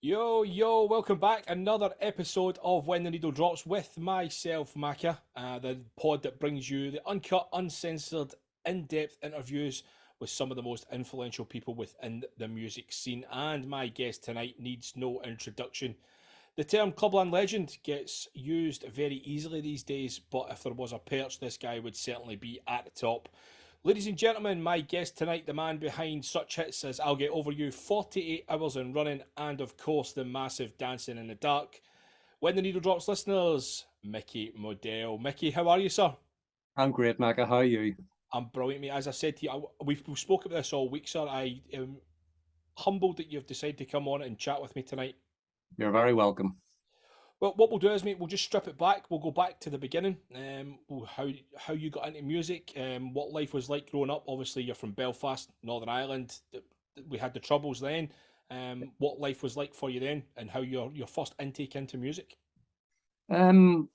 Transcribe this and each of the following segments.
Yo, welcome back. Another episode of When the Needle Drops with myself, Macca, the pod that brings you the uncut, uncensored, in depth interviews with some of the most influential people within the music scene. And my guest tonight needs no introduction. The term clubland legend gets used very easily these days, but if there was a perch, this guy would certainly be at the top. Ladies and gentlemen, my guest tonight, the man behind such hits as I'll Get Over You, 48 Hours and Running, and of course the massive Dancing in the Dark. When the Needle Drops listeners, Micky Modelle. Micky, how are you, sir? I'm great, Macca. How are you? I'm brilliant, mate. As I said to you, we've spoke about this all week, sir. I am humbled that you've decided to come on and chat with me tonight. You're very welcome. Well, what we'll do is, mate, we'll just strip it back. We'll go back to the beginning. How you got into music, what life was like growing up. Obviously, you're from Belfast, Northern Ireland. We had the troubles then. What life was like for you then, and how your first intake into music. Um,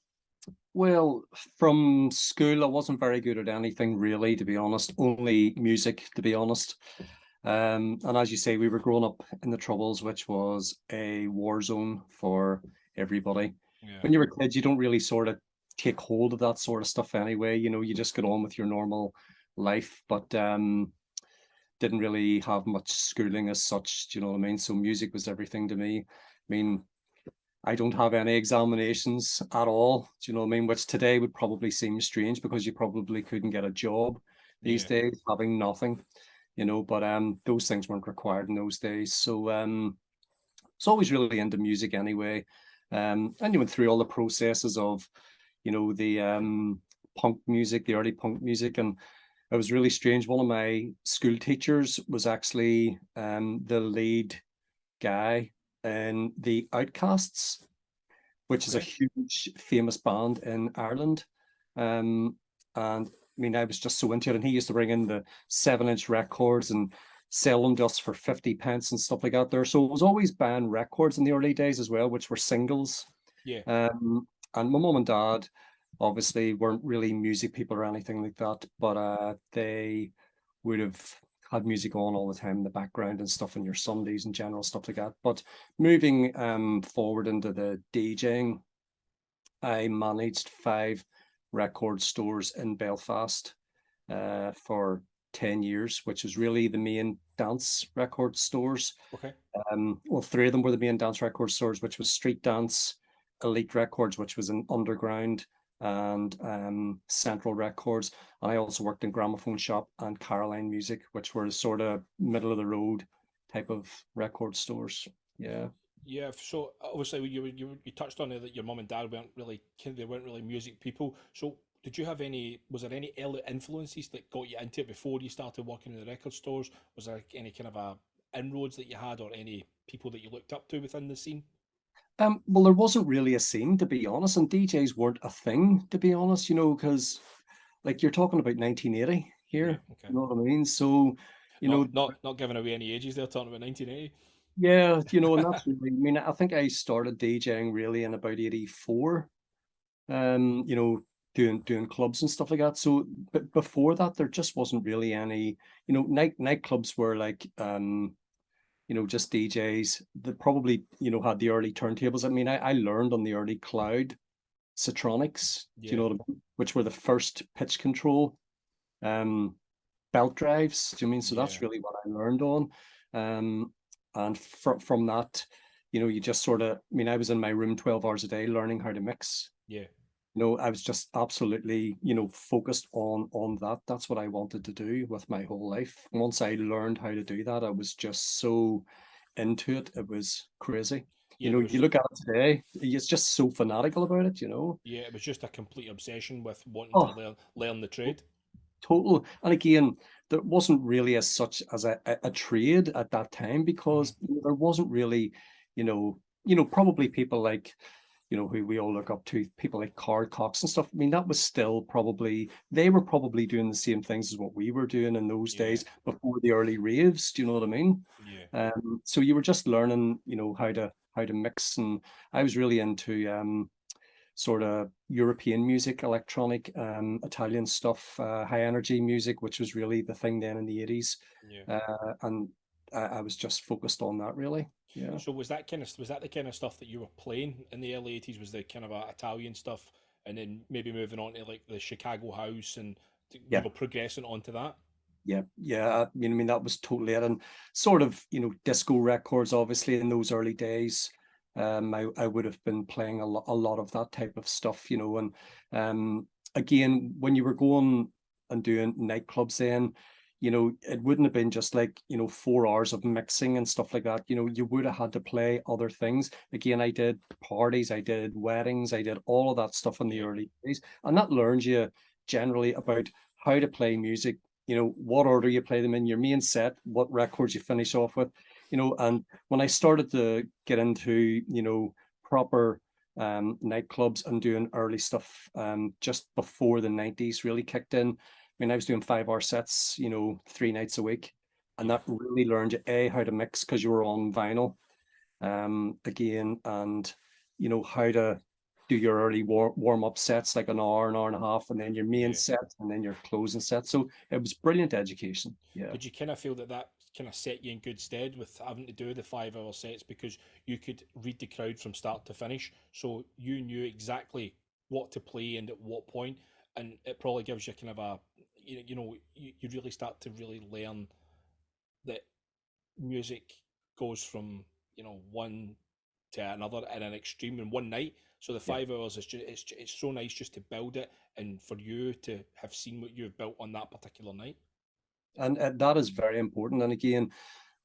well, from school, I wasn't very good at anything really, to be honest. Only music, to be honest. And as you say, we were growing up in the Troubles, which was a war zone for everybody. Yeah, When you were kids, you don't really sort of take hold of that sort of stuff anyway. You just get on with your normal life, but didn't really have much schooling as such. Do you know what I mean? So music was everything to me. I mean, I don't have any examinations at all. Do you know what I mean? Which today would probably seem strange because you probably couldn't get a job these yeah, days having nothing, but those things weren't required in those days. So it's always really into music anyway. And you went through all the processes of, the punk music, the early punk music, and it was really strange. One of my school teachers was actually the lead guy in the Outcasts, which is a okay, huge famous band in Ireland. And I mean, I was just so into it. And he used to bring in the 7-inch records and sell them just for 50 pence and stuff like that there. So it was always buying records in the early days as well, which were singles. yeah, And my mum and dad obviously weren't really music people or anything like that, but they would have had music on all the time in the background and stuff in your Sundays and general stuff like that. But moving forward into the DJing, I managed 5 record stores in Belfast for 10 years, which is really the main dance record stores. okay, Well, 3 of them were the main dance record stores, which was Street Dance, Elite Records, which was an underground, and Central Records. And I also worked in Gramophone Shop and Caroline Music, which were sort of middle of the road type of record stores. Yeah. yeah. So obviously, you touched on it that your mum and dad weren't really they weren't really music people. So did you have any? Was there any early influences that got you into it before you started working in the record stores? Was there any kind of a inroads that you had, or any people that you looked up to within the scene? Well, there wasn't really a scene, to be honest, and DJs weren't a thing, to be honest, because like you're talking about 1980 Yeah, here, okay. you know what I mean? So, you know, Not giving away any ages. They're talking about 1980. yeah, and that's really, I mean, I think I started DJing really in about 84, um, you know, doing clubs and stuff like that. So, but before that, there just wasn't really any, nightclubs were like, just DJs that probably, had the early turntables. I mean, I learned on the early Cloud Citronics, do you Yeah, know what I mean? Which were the first pitch control um, belt drives. Do you mean? So yeah, that's really what I learned on. And from that, you just sort of, I mean, I was in my room 12 hours a day learning how to mix. yeah. I was just absolutely, focused on that. That's what I wanted to do with my whole life. Once I learned how to do that, I was just so into it. It was crazy. Yeah, there You was look at it today, it's just so fanatical about it. yeah, it was just a complete obsession with wanting to Oh, learn the trade. total. And again, there wasn't really as such as a trade at that time Hmm. because there wasn't really, probably people like, who we all look up to, people like Carl Cox and stuff. I mean, that was still probably, they were probably doing the same things as what we were doing in those Yeah, days before the early raves. Do you know what I mean? yeah, So you were just learning, how to mix. And I was really into sort of European music, electronic, Italian stuff, high energy music, which was really the thing then in the 80s. yeah. And I was just focused on that really. Yeah. So was that the kind of stuff that you were playing in the early 80s? Was the kind of Italian stuff, and then maybe moving on to like the Chicago house, and Yeah. progressing onto that? Yeah. I mean, that was totally it. And sort of, disco records, obviously, in those early days. I would have been playing a lot of that type of stuff, and again, when you were going and doing nightclubs then, it wouldn't have been just like, 4 hours of mixing and stuff like that. You would have had to play other things. Again, I did parties, I did weddings, I did all of that stuff in the Yeah, early days. And that learns you generally about how to play music, what order you play them in, your main set, what records you finish off with, and when I started to get into, proper nightclubs and doing early stuff just before the 90s really kicked in. I mean, I was doing 5 hour sets, 3 nights a week. And yeah. that really learned you, A, how to mix because you were on vinyl again, and, how to do your early warm up sets, like an hour and a half, and then your main Yeah. set, and then your closing set. So it was brilliant education. Yeah. Did you kind of feel that kind of set you in good stead with having to do the 5 hour sets, because you could read the crowd from start to finish, so you knew exactly what to play and at what point, and it probably gives you kind of you really start to really learn that music goes from one to another in an extreme in one night. So the Yeah. 5 hours is just it's so nice just to build it, and for you to have seen what you've built on that particular night. And that is very important. And again,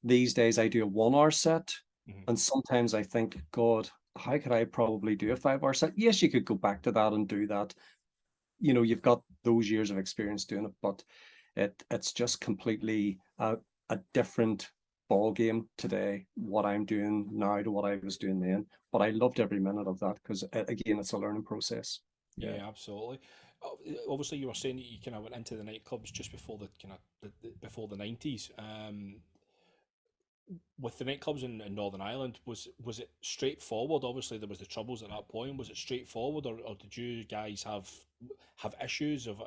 these days I do a 1 hour set, Hmm. and sometimes I think, God, how could I probably do a 5 hour set? Yes, you could go back to that and do that. You've got those years of experience doing it, but it's just completely a different ball game today, what I'm doing now to what I was doing then. But I loved every minute of that because, again, it's a learning process. Yeah. Yeah, absolutely. Obviously, you were saying that you kind of went into the nightclubs just before the kind of before the 90s. With the nightclubs in Northern Ireland, was it straightforward? Obviously, there was the troubles at that point. Was it straightforward, or did you guys have issues of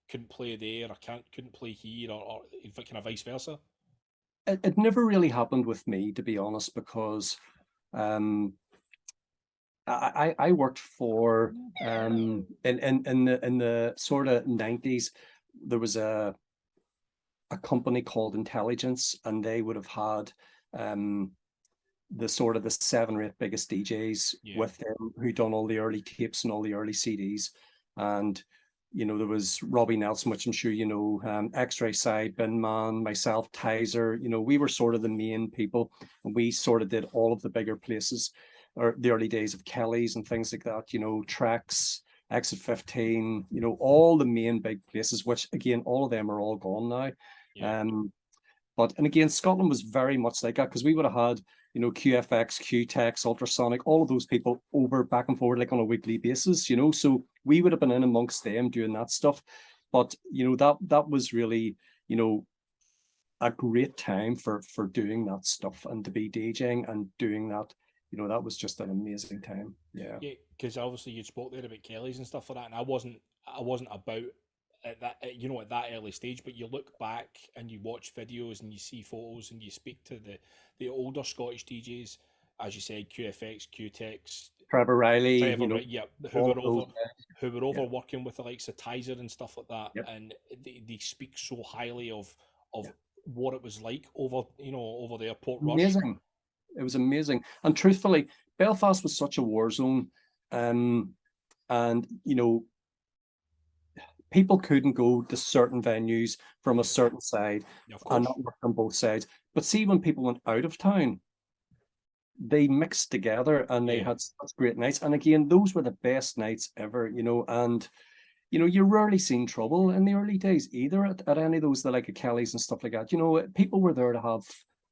couldn't play there, or couldn't play here, or kind of vice versa? It never really happened with me, to be honest, because um, I worked for in the sort of 90s. There was a company called Intelligence, and they would have had um, the sort of the 7 or 8 biggest DJs Yeah, with them who done all the early tapes and all the early CDs. And there was Robbie Nelson, which I'm sure X-Ray Side, Bin Man, myself, Tizer. We were sort of the main people, and we sort of did all of the bigger places, or the early days of Kelly's and things like that. Tracks, Exit 15. All the main big places, which again, all of them are all gone now. yeah, Um, and again, Scotland was very much like that because we would have had, QFX, QTEX, Ultrasonic, all of those people over back and forward like on a weekly basis, So we would have been in amongst them doing that stuff. But that was really, a great time for doing that stuff and to be DJing and doing that. That was just an amazing time. Yeah. yeah. Because obviously you spoke there about Kelly's and stuff like that, and I wasn't about at that at that early stage. But you look back and you watch videos and you see photos and you speak to the older Scottish DJs, as you said, QFX, QTEX, Trevor Riley, Trevor, right? Yeah, all of those guys. who were Yeah. over working with the likes of Tizer and stuff like that, Yep. and they speak so highly of Yeah. what it was like over there, Port Rush. Amazing. It was amazing. And truthfully, Belfast was such a war zone. Um, and people couldn't go to certain venues from a Yeah, certain side yeah, of and course. not work on both sides. But see, when people went out of town, they mixed together and they Yeah, had such great nights. And again, those were the best nights ever, and you rarely seen trouble in the early days either at any of those, the like of Kelly's and stuff like that. People were there to have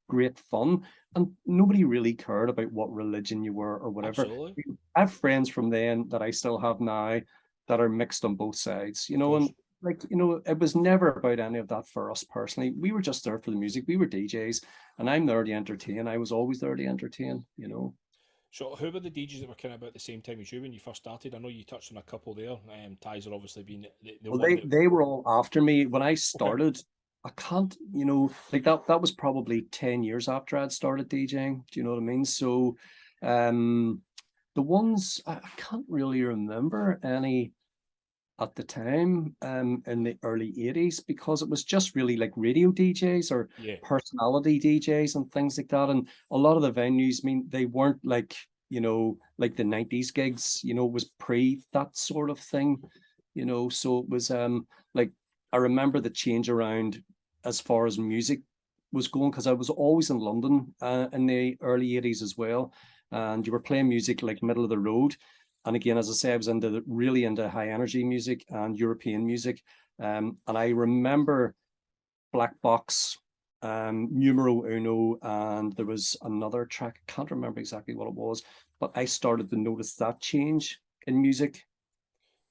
great fun, and nobody really cared about what religion you were or whatever. absolutely, I have friends from then that I still have now that are mixed on both sides, of and course. like, it was never about any of that for us personally. We were just there for the music. We were DJs, and I'm there to entertain. I was always there to entertain. So, who were the DJs that were kind of about the same time as you when you first started? I know you touched on a couple there. Tizer obviously being the Well, one they that. they were all after me when I started. I can't, you know, like that was probably 10 years after I'd started DJing. Do you know what I mean? So um the ones I can't really remember any at the time in the early 80s, because it was just really like radio DJs or Yeah, personality DJs and things like that. And a lot of the venues, I mean, they weren't like, you know, like the 90s gigs, you know, it was pre that sort of thing, you know. So it was like I remember the change around as far as music was going, because I was always in London in the early 80s as well. And you were playing music like middle of the road. And again, as I say, I was really into high energy music and European music. And I remember Black Box, Numero Uno, and there was another track. I can't remember exactly what it was, but I started to notice that change in music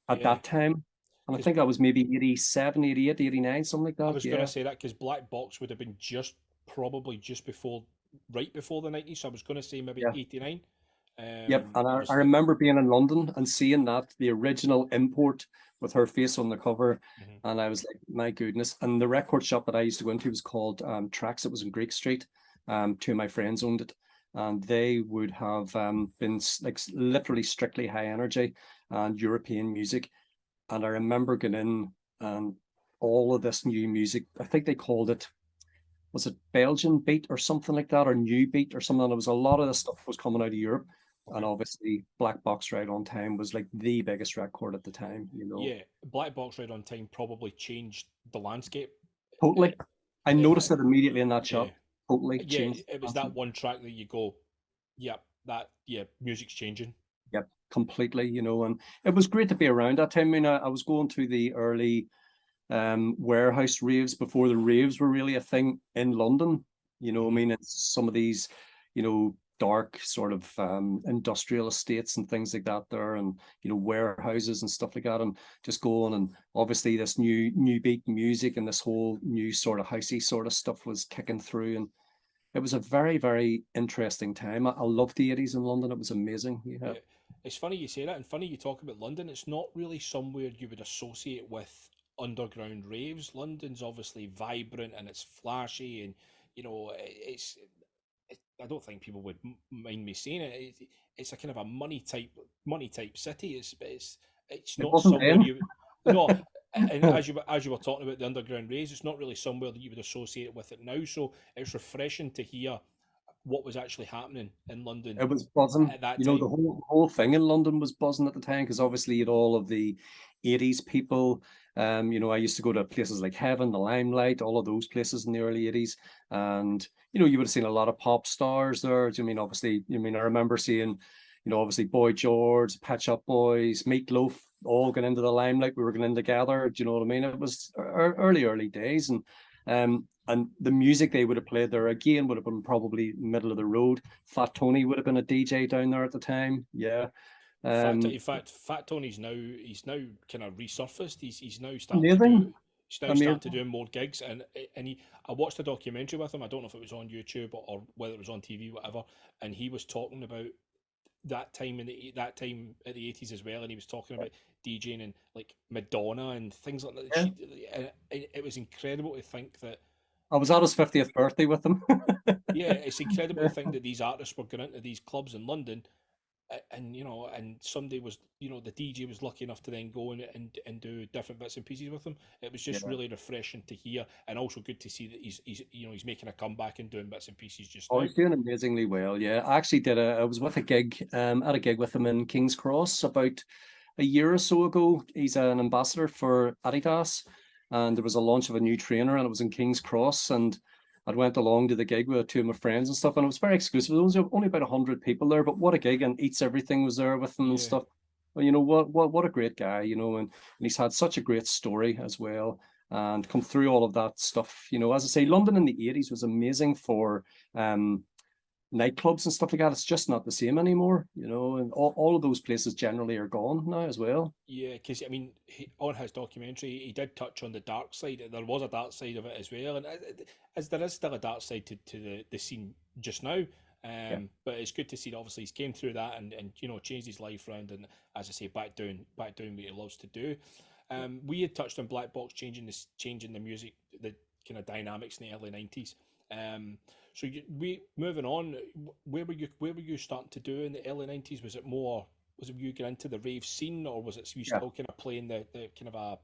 at yeah. that time. And I Because think I was maybe 87, 88, 89, something like I that. was going to Yeah. say that because Black Box would have been just probably just before, right before the 90s. So I was going to say maybe Yeah. 89. Yep, and I Obviously. remember being in London and seeing that the original import with her face on the cover, Mhm. and I was like, my goodness. And the record shop that I used to go into was called Tracks. It was in Greek Street. Two of my friends owned it, and they would have been like literally strictly high energy and European music. And I remember going in and all of this new music. I think they called it, was it Belgian beat or something like that, or new beat or something. There was a lot of the stuff was coming out of Europe, and Okay. obviously Black Box Right on Time was like the biggest record at the time. You know, Yeah, Black Box Red on Time probably changed the landscape. Uh, totally. I uh, noticed it immediately in that yeah, shop. Totally yeah, changed it the was that landscape. one track that you go, yep, that, yeah, music's changing. Yep, completely. You know, and it was great to be around that time. I mean, I was going to the early warehouse raves before the raves were really a thing in London. You know, I Hmm. mean, it's some of these, you know, dark sort of industrial estates and things like that there, and you know, warehouses and stuff like that, and just going, and obviously this new beat music and this whole new sort of housey sort of stuff was kicking through, and it was a very interesting time. I loved the 80s in London. It was amazing. Yeah. Yeah, it's funny you say that, and funny you talk about London. It's not really somewhere you would associate with underground raves. London's obviously vibrant and it's flashy, and you know, I don't think people would mind me saying it. It's a kind of a money type city. It's It not wasn't somewhere then. you no. And as you were talking about the underground raves, it's not really somewhere that you would associate with it now. So it's refreshing to hear what was actually happening in London It was buzzing. at that You know, time. the whole thing in London was buzzing at the time, because obviously you had all of the 80s people. You know, I used to go to places like Heaven, the Limelight, all of those places in the early 80s. And, you know, you would have seen a lot of pop stars there. Do you mean obviously, you mean I remember seeing, you know, obviously Boy George, Pet Shop Boys, Meatloaf, all going into the limelight. We were going in together. Do you know what I mean? It was early days. And the music they would have played there again would have been probably middle of the road. Fat Tony would have been a DJ down there at the time. Yeah. In Um, fact, Fat Tony's now kind of resurfaced. He's now starting to do amazing. Amazing. more gigs, and I watched a documentary with him. I don't know if it was on YouTube or whether it was on TV, whatever. And he was talking about that time at the 80s as well, and he was talking about DJing and like Madonna and things like that. Yeah. It was incredible to think that. I was at his 50th birthday with him. Yeah, it's incredible to think that these artists were going into these clubs in London, and you know, and Sunday was, you know, the DJ was lucky enough to then go and do different bits and pieces with them. It was just Yeah. really refreshing to hear, and also good to see that he's you know, he's making a comeback and doing bits and pieces just Oh, now. he's doing amazingly well. Yeah. I actually I was with a gig, at a gig with him in King's Cross about a year or so ago. He's an ambassador for Adidas, and there was a launch of a new trainer, and it was in King's Cross. And I went along to the gig with two of my friends and stuff, and it was very exclusive. There was only about 100 people there, but what a gig! And Eats Everything was there with them and Yeah, stuff. Well, you know what a great guy, you know, and he's had such a great story as well, and come through all of that stuff. You know, as I say, London in the 80s was amazing for um nightclubs and stuff like that. It's just not the same anymore, you know, and all of those places generally are gone now as well. yeah, because I mean, on his documentary, he did touch on the dark side. There was a dark side of it as well, and as there is still a dark side to the scene just now. Yeah. But it's good to see that obviously he's came through that and you know, changed his life around, and as I say, back doing what he loves to do. We had touched on Black Box changing the music, the kind of dynamics in the early 90s. So moving on, where were you starting to do in the early 90s? Was it you getting into the rave scene, or was it you Yeah. still kind of playing the kind of a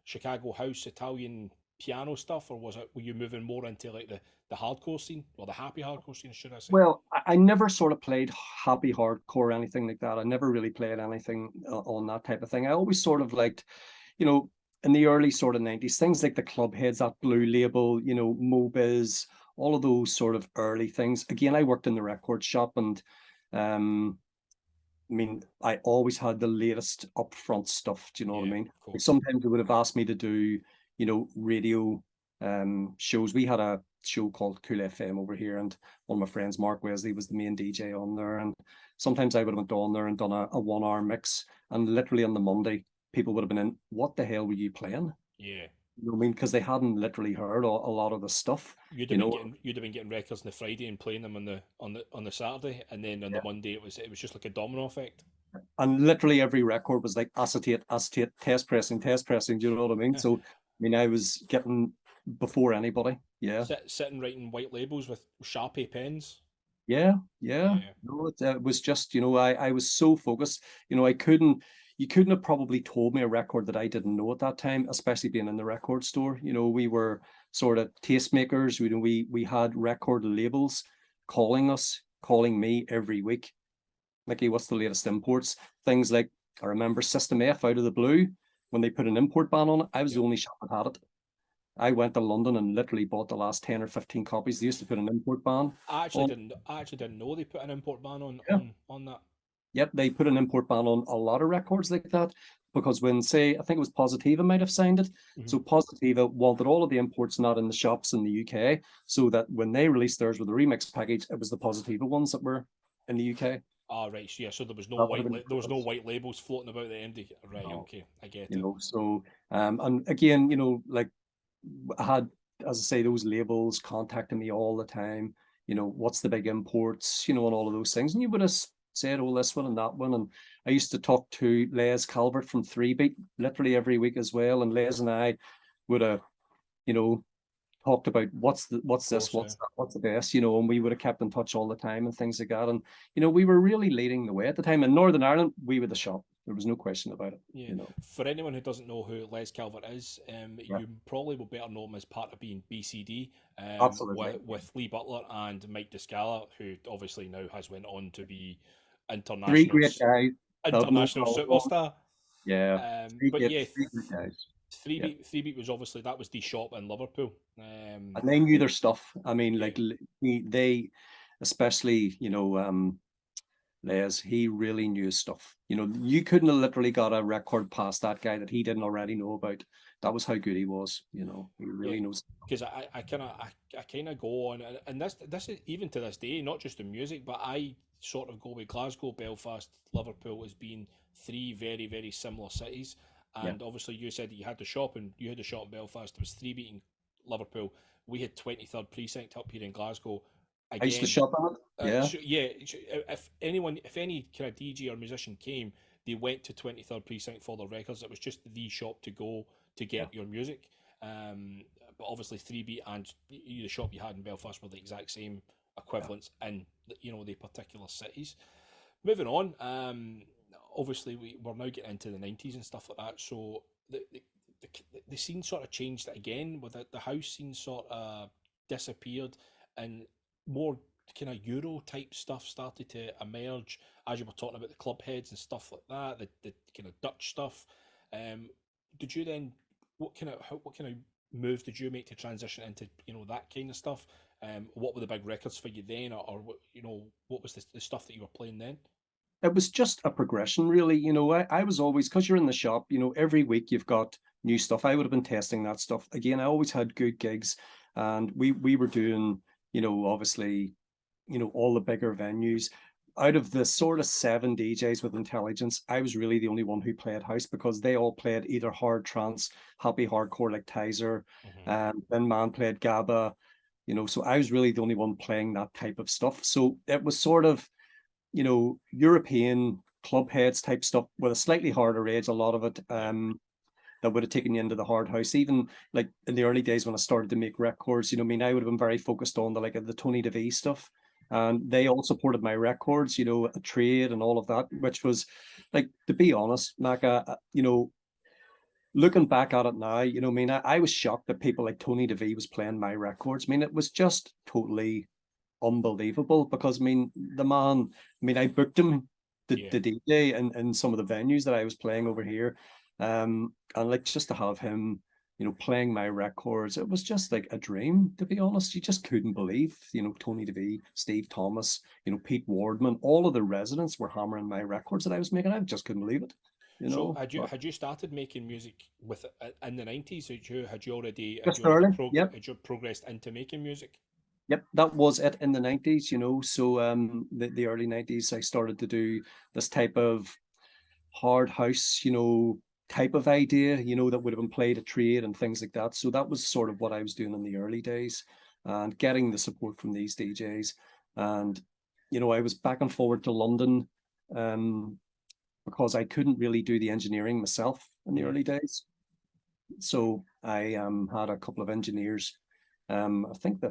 Chicago house Italian piano stuff, or were you moving more into like the hardcore scene, or the happy hardcore scene, should I say? Well, I never sort of played happy hardcore or anything like that. I never really played anything on that type of thing. I always sort of liked, you know, in the early sort of 90s, things like the club heads, that Blue Label, you know, Mobiz, all of those sort of early things. Again, I worked in the record shop, and I mean, I always had the latest upfront stuff. Do you know what I Yeah, mean? of Like course. sometimes they would have asked me to do, you know, radio shows. We had a show called Cool FM over here, and one of my friends, Mark Wesley, was the main DJ on there. And sometimes I would have went on there and done a 1 hour mix, and literally on the Monday, people would have been in, what the hell were you playing? Yeah. You know what I mean? Because they hadn't literally heard a lot of the stuff, you know. You'd have been getting records on the Friday and playing them on the Saturday, and then on the Monday it was just like a domino effect. And literally every record was like acetate, acetate, test pressing. Do you know what I mean? So, I mean, I was getting before anybody. Yeah. Sitting writing white labels with Sharpie pens. Yeah. Yeah. Yeah. No, it was just, you know, I was so focused, you know, you couldn't have probably told me a record that I didn't know at that time, especially being in the record store. You know, we were sort of tastemakers. We had record labels calling us, calling me every week. Micky, what's the latest imports? Things like, I remember System F out of the blue, when they put an import ban on it, I was the Yep. only shop that had it. I went to London and literally bought the last 10 or 15 copies. They used to put an import ban on. I actually didn't know they put an import ban Yeah. on that. Yep, they put an import ban on a lot of records like that, because when, say, I think it was Positiva might have signed it. Mm-hmm. So Positiva wanted all of the imports not in the shops in the UK, so that when they released theirs with the remix package, it was the Positiva ones that were in the UK. Ah, right. So yeah, so there was no That would have been there was no white labels floating about the MD. Right. no, Okay, I get you it. know. So and again, you know, like, I had, as I say, those labels contacting me all the time. You know, what's the big imports? You know, and all of those things. And you would have said, "Oh, this one and that one." And I used to talk to Les Calvert from 3 Beat literally every week as well. And Les and I would have, you know, talked about what's Of this, course. what's that, what's the best, you know, and we would have kept in touch all the time and things like that. And you know, we were really leading the way at the time. In Northern Ireland, we were the shop. There was no question about it. Yeah. You know. For anyone who doesn't know who Les Calvert is, Yeah. you probably will better know him as part of being BCD, Absolutely. with Lee Butler and Mike Descala, who obviously now has went on to be Three international great guys. Have no international problem. superstar. Yeah. But yeah, Three good guys. Yeah. Three Beat was obviously that was the shop in Liverpool. And they knew their stuff. I mean, Yeah, like, they, especially, you know, Les, he really knew his stuff. You know, you couldn't have literally got a record past that guy that he didn't already know about. That was how good he was. You know, he yeah. really knows. Because I kind of go on, and this is even to this day, not just in music, but I sort of go with Glasgow, Belfast, Liverpool as being three very very similar cities. Yeah. And obviously, you said that you had the shop, and you had the shop in Belfast. There was 3 Beat in Liverpool. We had 23rd Precinct up here in Glasgow. I used to Again, shop on it. Yeah. if any kind of DJ or musician came, they went to 23rd Precinct for their records. It was just the shop to go to Yeah. get your music. But obviously, 3 Beat and the shop you had in Belfast were the exact same equivalents in the particular cities. Moving on, obviously we're now getting into the 90s and stuff like that. So the scene sort of changed again, with the house scene sort of disappeared, and more kind of Euro type stuff started to emerge, as you were talking about the club heads and stuff like that, the kind of Dutch stuff. Did you then, what kind of move did you make to transition into that kind of stuff? What were the big records for you then, or what was the stuff that you were playing then? It was just a progression, really. You know, I was always, because you're in the shop, you know, every week you've got new stuff. I would have been testing that stuff. Again, I always had good gigs, and we were doing, you know, obviously, you know, all the bigger venues. Out of the sort of 7 DJs with intelligence, I was really the only one who played house, because they all played either hard trance, happy hardcore like Tizer, Mm-hmm. and then Man played GABA, you know, so I was really the only one playing that type of stuff. So it was sort of, you know, European club heads type stuff with a slightly harder edge, a lot of it. Yep. that would have taken you into the hard house. Even like in the early days when I started to make records, you know, I mean, I would have been very focused on the like the Tony DeVee stuff. And they all supported my records, you know, a trade and all of that, which was like, to be honest, Maca, you know, looking back at it now, you know, I mean, I was shocked that people like Tony DeVee was playing my records. I mean, it was just totally unbelievable because I mean, the man, I mean, I booked him Yeah. the DJ in some of the venues that I was playing over here. And like just to have him, you know, playing my records, it was just like a dream, to be honest. You just couldn't believe, you know, Tony DeVee, Steve Thomas, you know, Pete Wardman, all of the residents were hammering my records that I was making. I just couldn't believe it, you So know. But had you started making music with in the 90s? just early, yep. had you progressed into making music? Yep, that was it in the 90s, you know. So the early 90s I started to do this type of hard house, you know, type of idea, you know, that would have been played at trade and things like that. So that was sort of what I was doing in the early days and getting the support from these DJs. And, you know, I was back and forward to London because I couldn't really do the engineering myself in the early days. So I had a couple of engineers. I think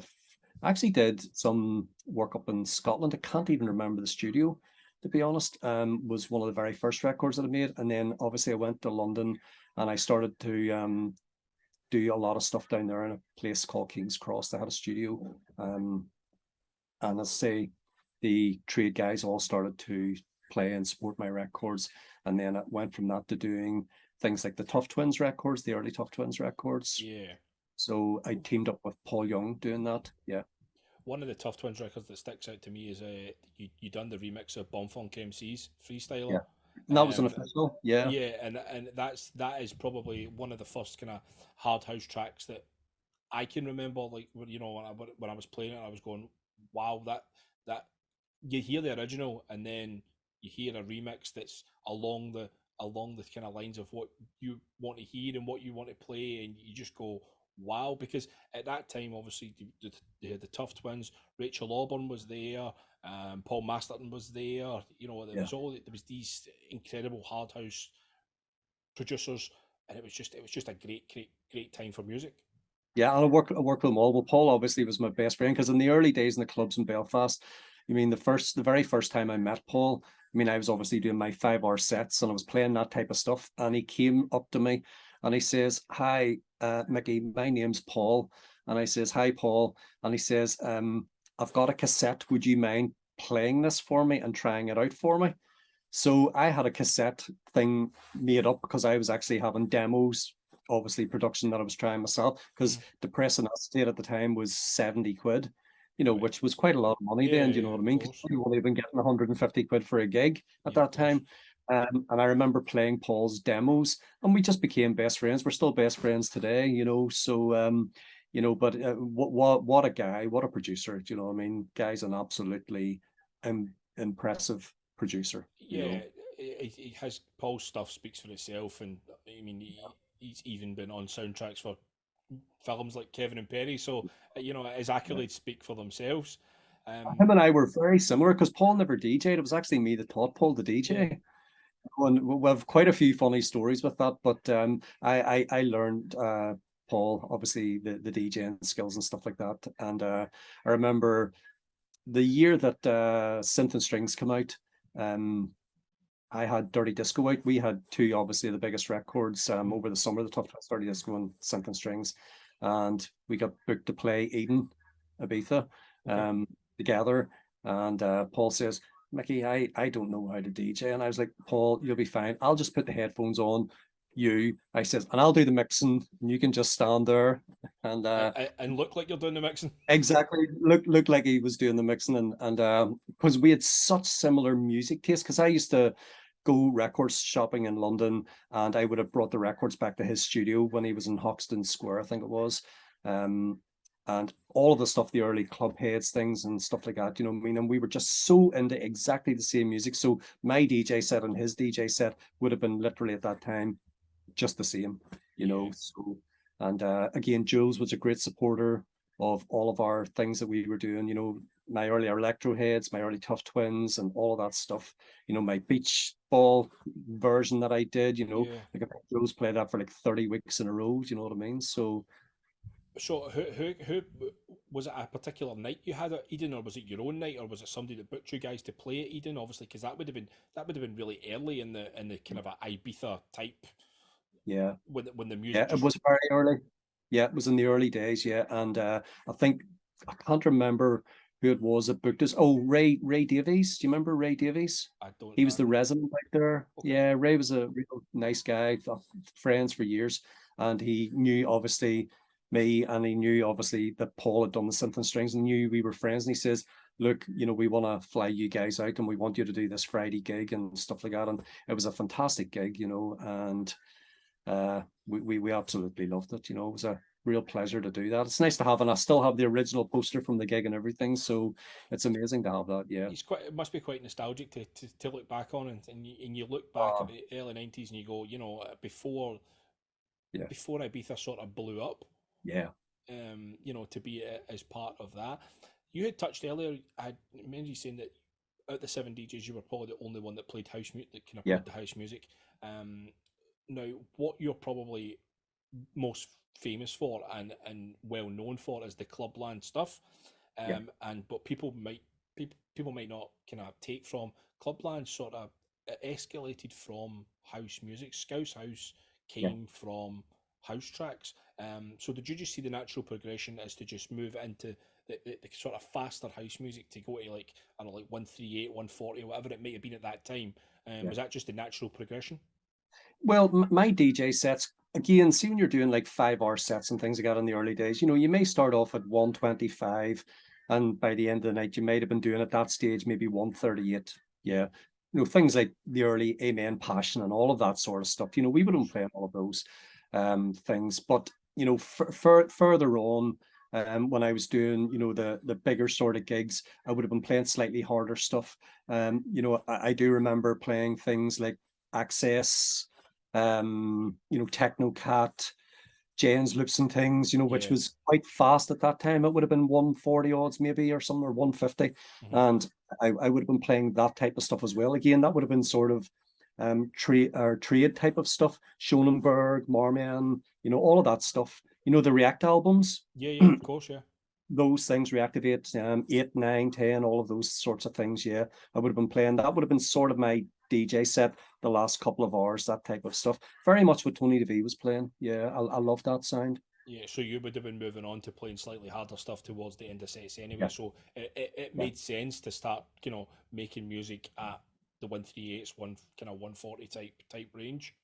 I actually did some work up in Scotland. I can't even remember the studio, to be honest. Was one of the very first records that I made, and then obviously I went to London and I started to do a lot of stuff down there in a place called King's Cross. They had a studio, and as I say, the trade guys all started to play and support my records, and then it went from that to doing things like the Tough Twins records, the early Tough Twins records. Yeah. So I teamed up with Paul Young doing that. Yeah. One of the Tough Twins records that sticks out to me is you done the remix of Bumfunk MC's Freestyler. Yeah. And that was an Um, official. Yeah. yeah, and that is probably one of the first kind of hard house tracks that I can remember. Like you know when I was playing it, I was going, wow, that you hear the original and then you hear a remix that's along the kind of lines of what you want to hear and what you want to play, and you just go wow. Because at that time, obviously, the Tough Twins, Rachel Auburn was there, Paul Masterton was there. You know, Yeah. there was these incredible hard house producers, and it was just a great time for music. Yeah, and I worked with them all. Well, Paul obviously was my best friend because in the early days in the clubs in Belfast, I mean, the very first time I met Paul, I mean, I was obviously doing my 5 hour sets and I was playing that type of stuff. And he came up to me and he says, "Hi, Micky, my name's Paul." And I says, "Hi, Paul." And he says, "I've got a cassette. Would you mind playing this for me and trying it out for me?" So I had a cassette thing made up because I was actually having demos, obviously production that I was trying myself, because Mm. the press and acetate at the time was 70 quid, you know, Right. which was quite a lot of money then, Yeah, do you know yeah, what I of mean? Because course. you only been getting 150 quid for a gig at Yeah, of that course. time. And I remember playing Paul's demos and we just became best friends. We're still best friends today, you know. So you know, but what a guy, what a producer, do you know what I mean? Guy's an absolutely impressive producer, you Yeah, know. it has Paul's stuff speaks for itself, and I mean he's even been on soundtracks for films like Kevin and Perry, so you know his Yeah. accolades speak for themselves. Him Um, and I were very similar because Paul never DJ'd. It was actually me that taught Paul to yeah, DJ. And we have quite a few funny stories with that. But I learned Paul, obviously the DJing skills and stuff like that. And I remember the year that Synth and Strings come out. Um, I had Dirty Disco out. We had two, obviously, the biggest records mm, over the summer, the Tough Twist, Dirty Disco and Synth and Strings. And we got booked to play Eden, Ibiza, okay. together. And Paul says, "Micky, I don't know how to DJ." And I was like, "Paul, you'll be fine. I'll just put the headphones on. I says, and I'll do the mixing, and you can just stand there." And And look like you're doing the mixing. exactly. Looked like he was doing the mixing, and because we had such similar music tastes. Because I used to go records shopping in London, and I would have brought the records back to his studio when he was in Hoxton Square, I think it was. Um, and all of the stuff, the early club heads things and stuff like that, you know what I mean? And we were just so into exactly the same music. So my DJ set and his DJ set would have been literally at that time just the same, you Yeah, know. So, and again, Jules was a great supporter of all of our things that we were doing, you know. my early electro heads, my early tough twins, and all of that stuff. My beach ball version that I did. Yeah. Like I think Joe's played that for like 30 weeks in a row. Do you know what I mean? So So who was it a particular night you had at Eden, or was it your own night, or was it somebody that booked you guys to play at Eden? Obviously, because that would have been really early in the kind of a Ibiza type yeah, when the music yeah, it just. was very early. Yeah, it was in the early days. Yeah, and I think I can't remember who it was that booked us. Oh, Ray Davies. Do you remember Ray Davies? I don't. He was the resident out there. Okay. Yeah, Ray was a real nice guy, friends for years, and he knew obviously me, and he knew obviously that Paul had done the synth and strings, and knew we were friends. And he says, "Look, we want to fly you guys out, and we want you to do this Friday gig and stuff like that." And it was a fantastic gig, and we absolutely loved it. It was a real pleasure to do that. It's nice to have, and I still have the original poster from the gig and everything. So it's amazing to have that. Yeah. It must be quite nostalgic to look back on, and you look back at Uh, the early 90s and you go, before yeah. before Ibiza sort of blew up, Yeah. to be as part of that. You had touched earlier, I remember you saying that out the seven DJs, you were probably the only one that played house music, that kind of Yeah. played the house music. Now, what you're probably most famous for and well known for is the clubland stuff. Yeah. But people might not kind of take from clubland sort of it escalated from house music. Scouse House Yeah. came from house tracks. So did you just see the natural progression as to just move into the sort of faster house music to go to like I don't know like 138, 140, whatever it might have been at that time? Yeah. Was that just the natural progression? Well, my DJ sets, again, see when you're doing like 5 hour sets and things like that in the early days, you may start off at 125, and by the end of the night, you might have been doing at that stage maybe 138. Yeah. Things like the early Amen Passion and all of that sort of stuff. We would have been playing all of those things. But, further on, when I was doing, the bigger sort of gigs, I would have been playing slightly harder stuff. I do remember playing things like Access, Technocat, Jane's Loops and things, which Yeah. was quite fast at that time. It would have been 140 odds maybe or something, or 150. Hmm. And I would have been playing that type of stuff as well. Again, that would have been sort of trade type of stuff. Schonenberg, Marmion, all of that stuff. The React albums, Yeah, yeah, of course, yeah. those things, Reactivate, 8, 9, 10, all of those sorts of things. Yeah, I would have been playing. That would have been sort of my DJ set the last couple of hours, that type of stuff. Very much what Tony DeVee was playing. Yeah, I love that sound. Yeah, so you would have been moving on to playing slightly harder stuff towards the end of sets anyway. Yeah, So it yeah, made sense to start, making music at the 138s, one kind of 140 type range.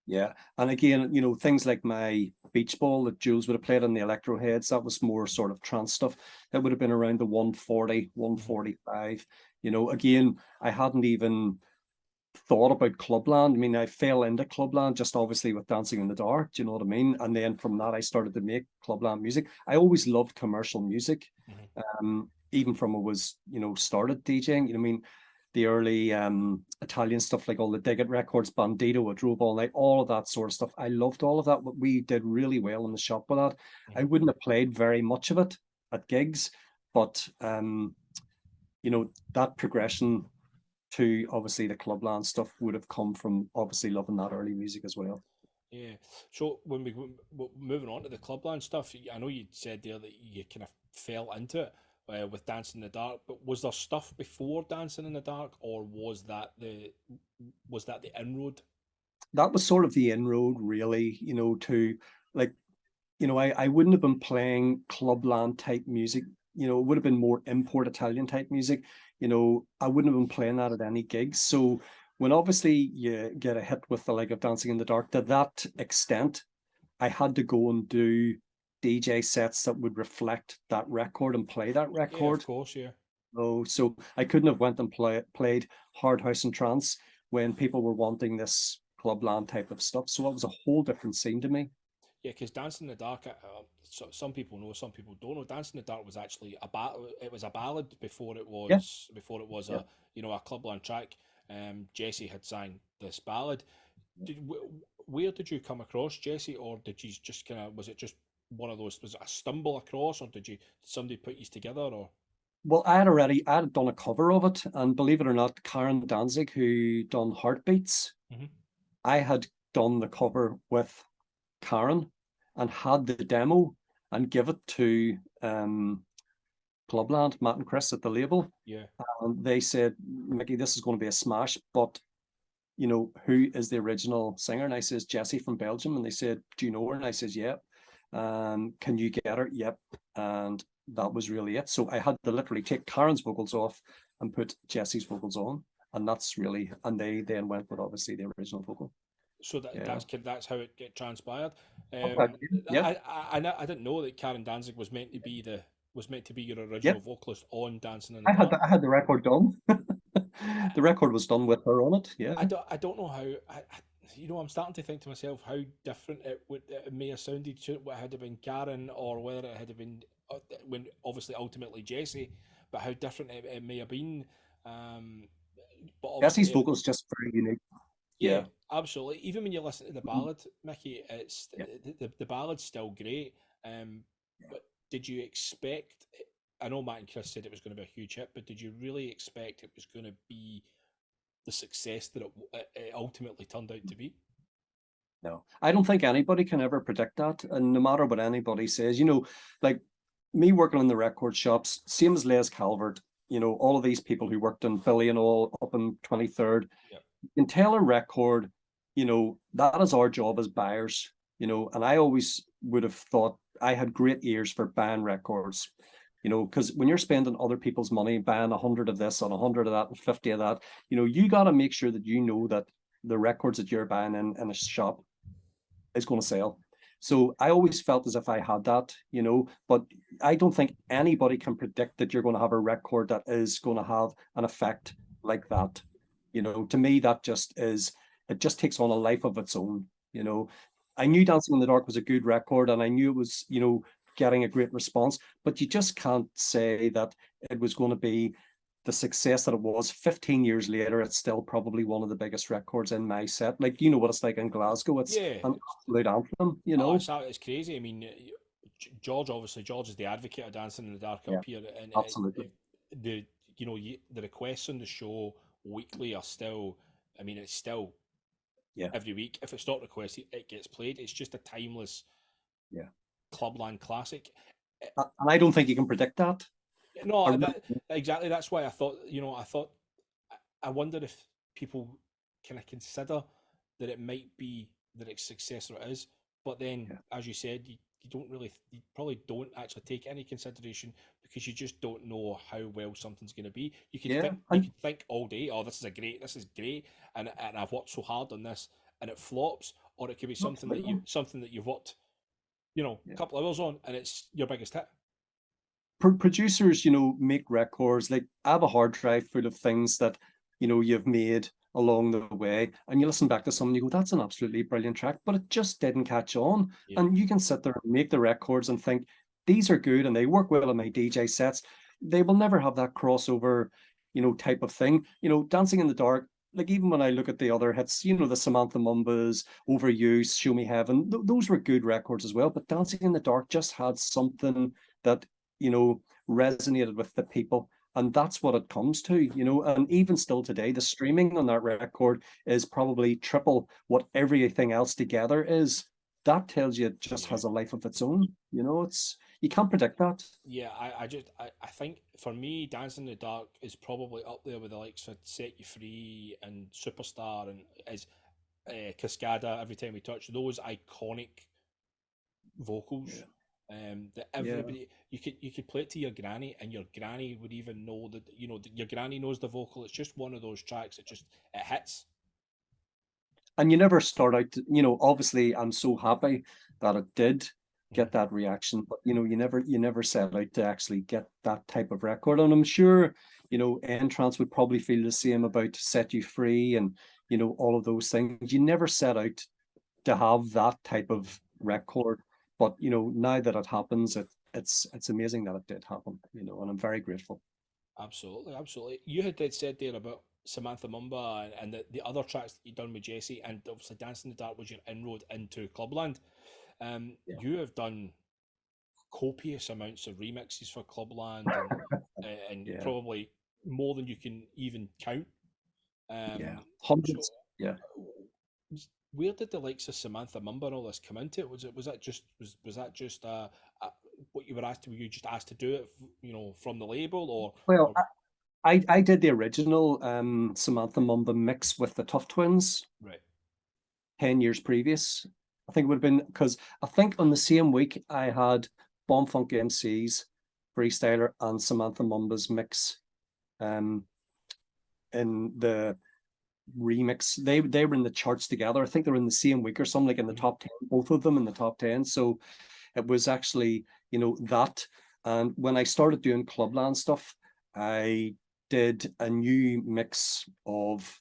yeah. And again, things like my beach ball that Jules would have played on the electro heads, that was more sort of trance stuff. That would have been around the 140, Hmm. 145. Again, I hadn't even thought about Clubland. I mean, I fell into Clubland just obviously with Dancing in the Dark. Do you know what I mean? And then from that, I started to make Clubland music. I always loved commercial music, Hmm. even from I was, started DJing. I mean, the early Italian stuff like all the Dig It records, Bandito, I Drove All Night, all of that sort of stuff. I loved all of that. We did really well in the shop with that. I Hmm. wouldn't have played very much of it at gigs, but that progression to obviously the clubland stuff would have come from obviously loving that early music as well. Yeah. So when moving on to the clubland stuff, I know you said there that you kind of fell into it with Dancing in the Dark, but was there stuff before Dancing in the Dark, or was that the inroad? That was sort of the inroad, really, to like, I wouldn't have been playing clubland type music. It would have been more import Italian type music. I wouldn't have been playing that at any gigs. So when obviously you get a hit with the like of Dancing in the Dark to that extent, I had to go and do DJ sets that would reflect that record and play that Yeah, of record. course, yeah. Oh, so I couldn't have went and played hard house and trance when people were wanting this clubland type of stuff. So it was a whole different scene to me. Yeah, because Dancing in the Dark, some people know, some people don't know. Dancing in the Dark was actually a It was a ballad before it Yeah, was yeah. a clubland track. Jesse had sang this ballad. Where did you come across Jesse, or did you just kind of was it just one of those? Was it a stumble across, or did somebody put you together, or? Well, I had done a cover of it, and believe it or not, Karen Danzig, who done Heartbeats, Hmm. I had done the cover with Karen and had the demo and give it to Clubland, Matt and Chris at the label. Yeah. And they said, Micky, this is going to be a smash, but who is the original singer? And I says, Jessie from Belgium. And they said, do you know her? And I says, yep. Can you get her? Yep. And that was really it. So I had to literally take Karen's vocals off and put Jessie's vocals on. And that's really, and they then went with obviously the original vocal. So Yeah. that's how it get transpired. Okay. Yep. I didn't know that Karen Danzig was meant to be your original Yep. vocalist on Dancing in the Dark. I had the record done. I, The record was done with her on it. Yeah. I don't know how I'm starting to think to myself how different it may have sounded to what had it been Karen or whether it had been when obviously ultimately Jesse, but how different it may have been. Um, but Jessie's obviously, vocal is just very unique. yeah, Yeah. absolutely. Even when you listen to the ballad, Mickey, it's Yeah. the ballad's still great. But did you expect? I know Matt and Chris said it was going to be a huge hit, but did you really expect it was going to be the success that it ultimately turned out to be? No, I don't think anybody can ever predict that. And no matter what anybody says, like me working in the record shops, same as Les Calvert, all of these people who worked in Billy and all up in 23rd, Yeah, in Taylor Record, that is our job as buyers, and I always would have thought I had great ears for buying records, because when you're spending other people's money, buying 100 of this and 100 of that and 50 of that, you got to make sure that that the records that you're buying in a shop is going to sell. So I always felt as if I had that, but I don't think anybody can predict that you're going to have a record that is going to have an effect like that. To me, that just is, it just takes on a life of its own. I yeah, knew Dancing in the Dark was a good record and I knew it was, getting a great response, but you just can't say that it was going to be the success that it was 15 years later. It's still probably one of the biggest records in my set. Like, what it's like in Glasgow. It's yeah. an absolute anthem, Oh, it's crazy. I mean, George is the advocate of Dancing in the Dark Yeah, up here, and absolutely. the the requests on the show weekly are still. I mean, it's still Yeah, every week. If it's not requested, it gets played. It's just a timeless yeah. clubland classic. And I don't think you can predict that. I No, really, exactly. That's why I thought. I wonder if people kind of consider that it might be the next successor it is, but then, yeah, as you said, you probably don't actually take any consideration because you just don't know how well something's going to be. yeah, You and could think all day, oh, this is great, and I've worked so hard on this, and it flops, or it could be absolutely. something that you've worked, a Yeah. couple of hours on, and it's your biggest hit. Producers, make records. Like I have a hard drive full of things that, you've made along the way. And you listen back to some and you go, that's an absolutely brilliant track, but it just didn't catch on. Yeah, And you can sit there and make the records and think, these are good and they work well in my DJ sets. They will never have that crossover, type of thing. Dancing in the Dark, like even when I look at the other hits, the Samantha Mumbas, Overuse, Show Me Heaven, those were good records as well. But Dancing in the Dark just had something that resonated with the people. And that's what it comes to, and even still today, the streaming on that record is probably triple what everything else together is. That tells you it just yeah. has a life of its own. You can't predict that. Yeah, I think for me, Dancing in the Dark is probably up there with the likes of Set You Free and Superstar and as Cascada. Every time we touch those iconic vocals, Yeah. that Yeah. everybody you could play it to your granny and your granny would even know that your granny knows the vocal. It's just one of those tracks that just it hits. And you never start out obviously I'm so happy that it did Mhm. get that reaction, but you never set out to actually get that type of record. And I'm sure Entrance would probably feel the same about Set You Free and all of those things. You never set out to have that type of record, but now that it happens, it's amazing that it did happen, and I'm very grateful. Absolutely, absolutely. You had said there about Samantha Mumba and the other tracks that you've done with Jesse, and obviously Dancing in the Dark was your inroad into Clubland. Yeah. You have done copious amounts of remixes for Clubland, and and yeah, probably more than you can even count. yeah, So, hundreds. Yeah. where did the likes of Samantha Mumba and all this come into it? Was that just was that just what you were asked to? Were you just asked to do it, from the label, Well, or I did the original Samantha Mumba mix with the Tough Twins right? 10 years previous. I think it would have been because I think on the same week I had Bomb Funk MC's Freestyler and Samantha Mumba's mix um in the remix. They were in the charts together. I think they were in the same week or something, like in the Mhm. top 10, both of them in the top 10. So it was actually, that. And when I started doing Clubland stuff, I did a new mix of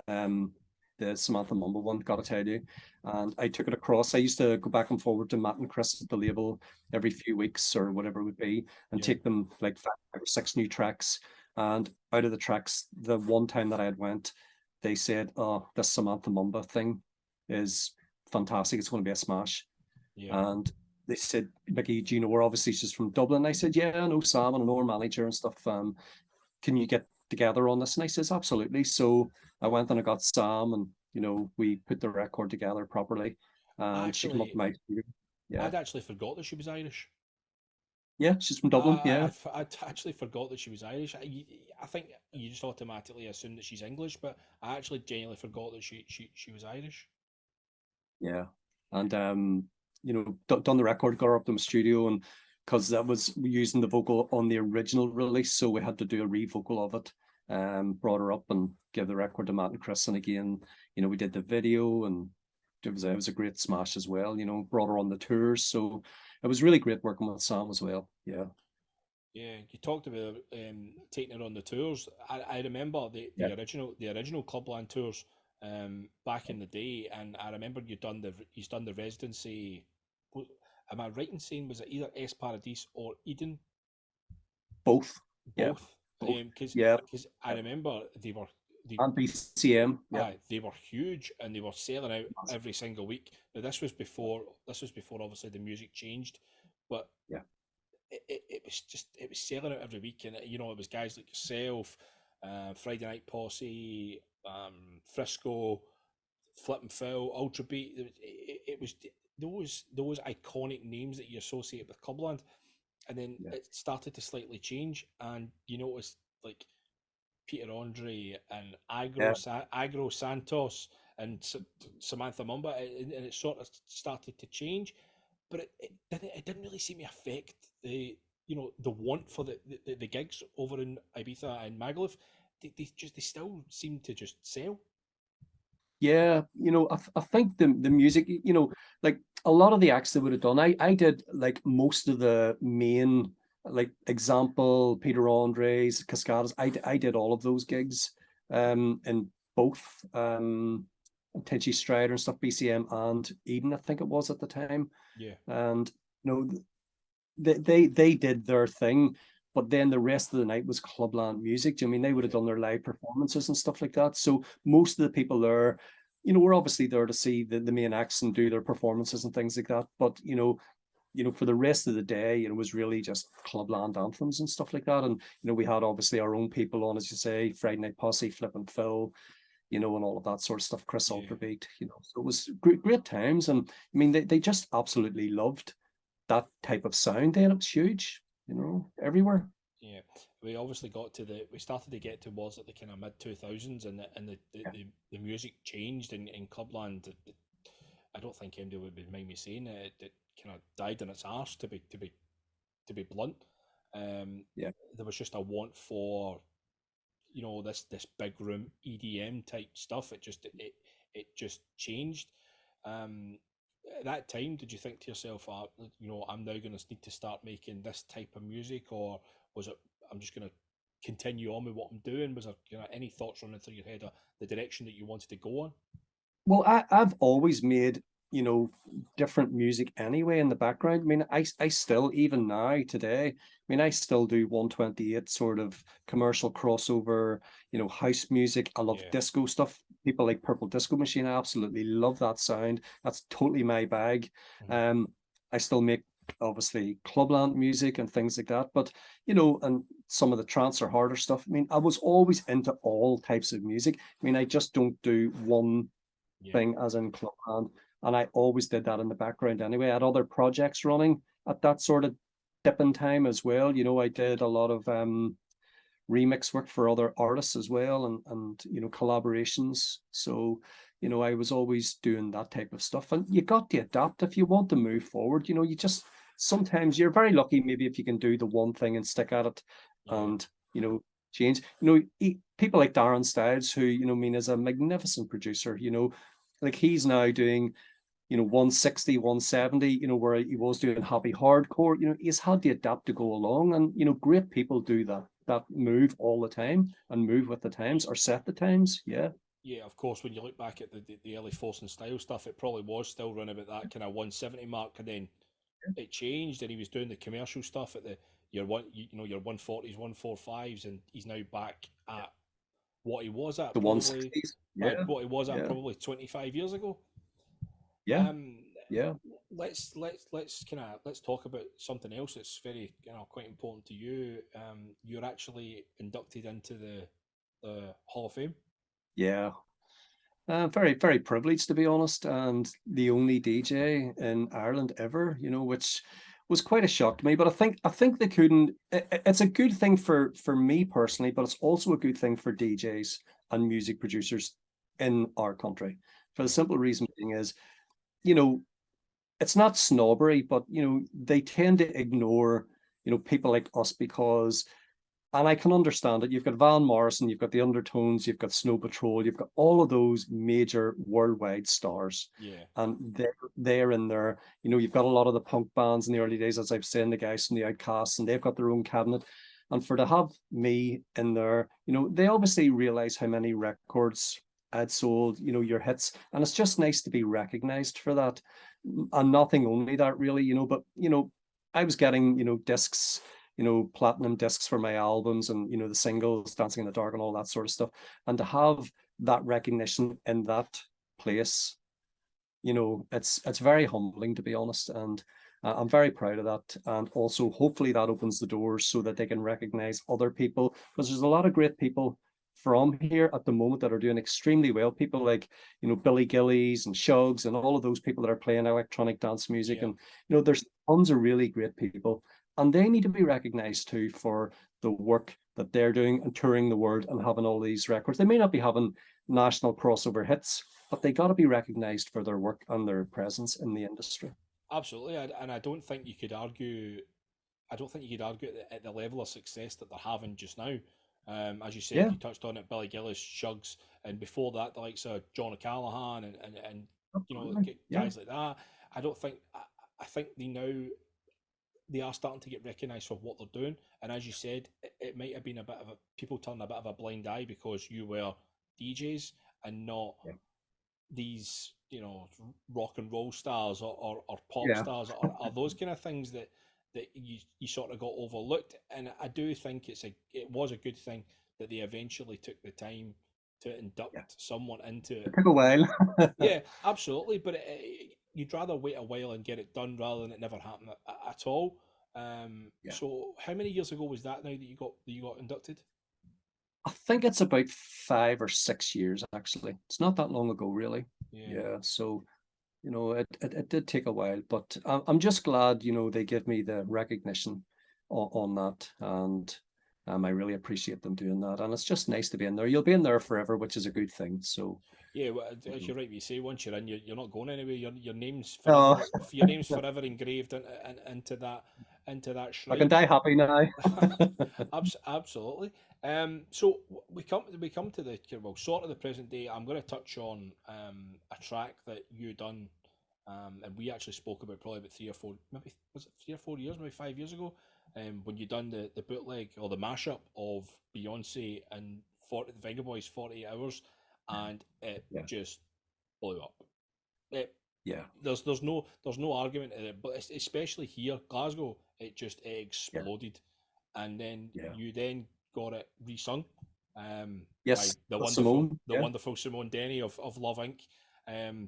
um the Samantha Mumble one, gotta tell you. And I took it across. I used to go back and forward to Matt and Chris at the label every few weeks or whatever it would be, and Yeah. take them like 5 or 6 new tracks. And out of the tracks, the one time that I had went, they said, "Oh, this Samantha Mumba thing is fantastic. It's going to be a smash." Yeah. And they said, "Micky, do you know her? Obviously, she's from Dublin." I said, "Yeah, I know Sam and I know her manager and stuff. Can you get together on this?" And I says, "Absolutely." So I went and I got Sam, and we put the record together properly, and she came up to Actually, my studio. Yeah, I'd actually forgot that she was Irish. yeah, she's from Dublin. Yeah, I'd actually forgot that she was Irish. I think you just automatically assume that she's English, but I actually genuinely forgot that she was Irish. yeah, and done the record, got her up to my studio, and because that was using the vocal on the original release, so we had to do a re-vocal of it. Brought her up and gave the record to Matt and Chris, and again, we did the video, and it was a great smash as well. Brought her on the tours, so it was really great working with Sam as well. Yeah, Yeah, you talked about taking her on the tours. I remember the, yeah, the original Clubland tours back in the day, and I remember you've done the residency. Am I right in saying was it either Es Paradis or Eden? both. Yeah, Both. both. Because Yeah, I remember they and BCM. Yeah, they were huge and they were selling out every single week. Now this was before obviously the music changed, but yeah, it was selling out every week, and it was guys like yourself, Friday Night Posse, Frisco, Flip and Phil, Ultra Beat. It was those iconic names that you associate with Clubland, and then yeah, it started to slightly change, and you noticed like Peter Andre and yeah. Agro Santos and Samantha Mumba, and it sort of started to change, but it didn't really seem to affect the want for the gigs over in Ibiza and Magaluf. They still seem to just sell. Yeah, I think the music, like a lot of the acts they would have done, I did like most of the main, like example, Peter Andres, Cascadas, I did all of those gigs, in both, Tinchy Strider and stuff, BCM and Eden, I think it was at the time. Yeah, And, you know, they did their thing, but then the rest of the night was clubland music. Do you mean they would have yeah, done their live performances and stuff like that? So most of the people there, were obviously there to see the main acts and do their performances and things like that. But for the rest of the day, it was really just clubland anthems and stuff like that. And we had obviously our own people on, as you say, Friday Night Posse, Flip and Phil, and all of that sort of stuff, Chris yeah, Ultrabeat, so it was great times. And I mean, they just absolutely loved that type of sound. Then it was huge, everywhere. yeah. We obviously we started to get towards the kind of mid 2000s, and Yeah, the music changed in Clubland. I don't think anybody would mind me saying it kind of died in its arse, to be blunt. Um, yeah, there was just a want for this big room EDM type stuff. It just changed. Um, at that time, did you think to yourself, I'm now going to need to start making this type of music, or was it I'm just going to continue on with what I'm doing? Was there any thoughts running through your head of the direction that you wanted to go on? well, I've always made, different music anyway in the background. I mean, I still, even now today, I mean, I still do 128 sort of commercial crossover, house music. I love Yeah. disco stuff. People like Purple Disco Machine. I absolutely love that sound. That's totally my bag. Mhm. Um, I still make obviously clubland music and things like that. But you know, and some of the trance or harder stuff. I mean, I was always into all types of music. I mean, I just don't do one Yeah. thing as in clubland, and I always did that in the background anyway. I had other projects running at that sort of dipping time as well. You know, I did a lot of remix work for other artists as well, and you know, collaborations. So you know, I was always doing that type of stuff, and you got to adapt if you want to move forward. You know, you just sometimes you're very lucky maybe if you can do the one thing and stick at it, Yeah. and you know, change. You know, people like Darren Styles, who you know, I mean, is a magnificent producer. You know, like he's now doing, you know, 160, 170, you know, where he was doing happy hardcore. You know, he's had to adapt to go along. And, you know, great people do that move all the time and move with the times or set the times. Yeah. Yeah, of course, when you look back at the early Force and Style stuff, it probably was still running about that kind of 170 mark, and then it changed, and he was doing the commercial stuff at the your 140s, 145s, and he's now back at what he was at The probably 160s. Yeah. what he was at Yeah. probably 25 years ago. Yeah. Um, Yeah. let's kind of let's talk about something else that's very quite important to you. You're actually inducted into the Hall of Fame. Yeah. Very, very privileged to be honest, and the only DJ in Ireland ever, you know, which was quite a shock to me. But I think they couldn't. It's a good thing for me personally, but it's also a good thing for DJs and music producers in our country. For the Yeah, simple reason being is, you know, it's not snobbery, but you know, they tend to ignore, you know, people like us because, and I can understand it. You've got Van Morrison, you've got the Undertones, you've got Snow Patrol, you've got all of those major worldwide stars, yeah, and they're in there. You know, you've got a lot of the punk bands in the early days, as I've said, the guys from the Outcasts, and they've got their own cabinet. And for to have me in there, you know, they obviously realize how many records I'd sold, you know, your hits, and it's just nice to be recognized for that. And nothing only that really, you know, but you know, I was getting, you know, discs, you know, platinum discs for my albums and, you know, the singles, Dancing in the Dark and all that sort of stuff. And to have that recognition in that place, you know, it's very humbling to be honest. And I'm very proud of that. And also, hopefully, that opens the doors so that they can recognize other people because there's a lot of great people from here at the moment that are doing extremely well. People like, you know, Billy Gillies and Shugs and all of those people that are playing electronic dance music. yeah. And, you know, there's tons of really great people. And they need to be recognized too for the work that they're doing and touring the world and having all these records. They may not be having national crossover hits, but they got to be recognized for their work and their presence in the industry. Absolutely, and I don't think you could argue. I don't think you could argue at the level of success that they're having just now. As you said, Yeah, you touched on it, Billy Gillis, Shugs, and before that, the likes of John O'Callaghan and absolutely. Yeah, guys like that. I don't think I think they are starting to get recognised for what they're doing. And as you said, it might have been a bit of a people turn a bit of a blind eye because you were DJs and not yeah, these rock and roll stars or pop yeah, stars or those kind of things that you sort of got overlooked. And I do think it was a good thing that they eventually took the time to yeah. induct someone into It it. took a while. Yeah, absolutely, but you'd rather wait a while and get it done rather than it never happen at all. Yeah. So how many years ago was that now that you got inducted? I think it's about 5 or 6 years actually. It's not that long ago, really. Yeah. Yeah. So, you know, it did take a while, but I'm just glad, you know, they give me the recognition on that. And I really appreciate them doing that. And it's just nice to be in there. You'll be in there forever, which is a good thing. So, Yeah, well, you as know. you're right, you say once you're in, you're not going anywhere. Your Oh, name's forever engraved into that I can shrine. die happy now. Absolutely. So we come to the well, sort of the present day. I'm going to touch on a track that you done, and we actually spoke about probably about 3 or 4, maybe was it 3 or 4 years, maybe 5 years ago, when you done the bootleg or the mashup of Beyonce and 40 the Venga Boys 48 Hours, and it Yeah. just blew up. It, Yeah. there's no argument in it, but especially here, Glasgow, it Yeah. exploded, and then Yeah. you then got it resung by Yes. the That's wonderful Simone. the Yeah. wonderful Simone Denny of Love Inc.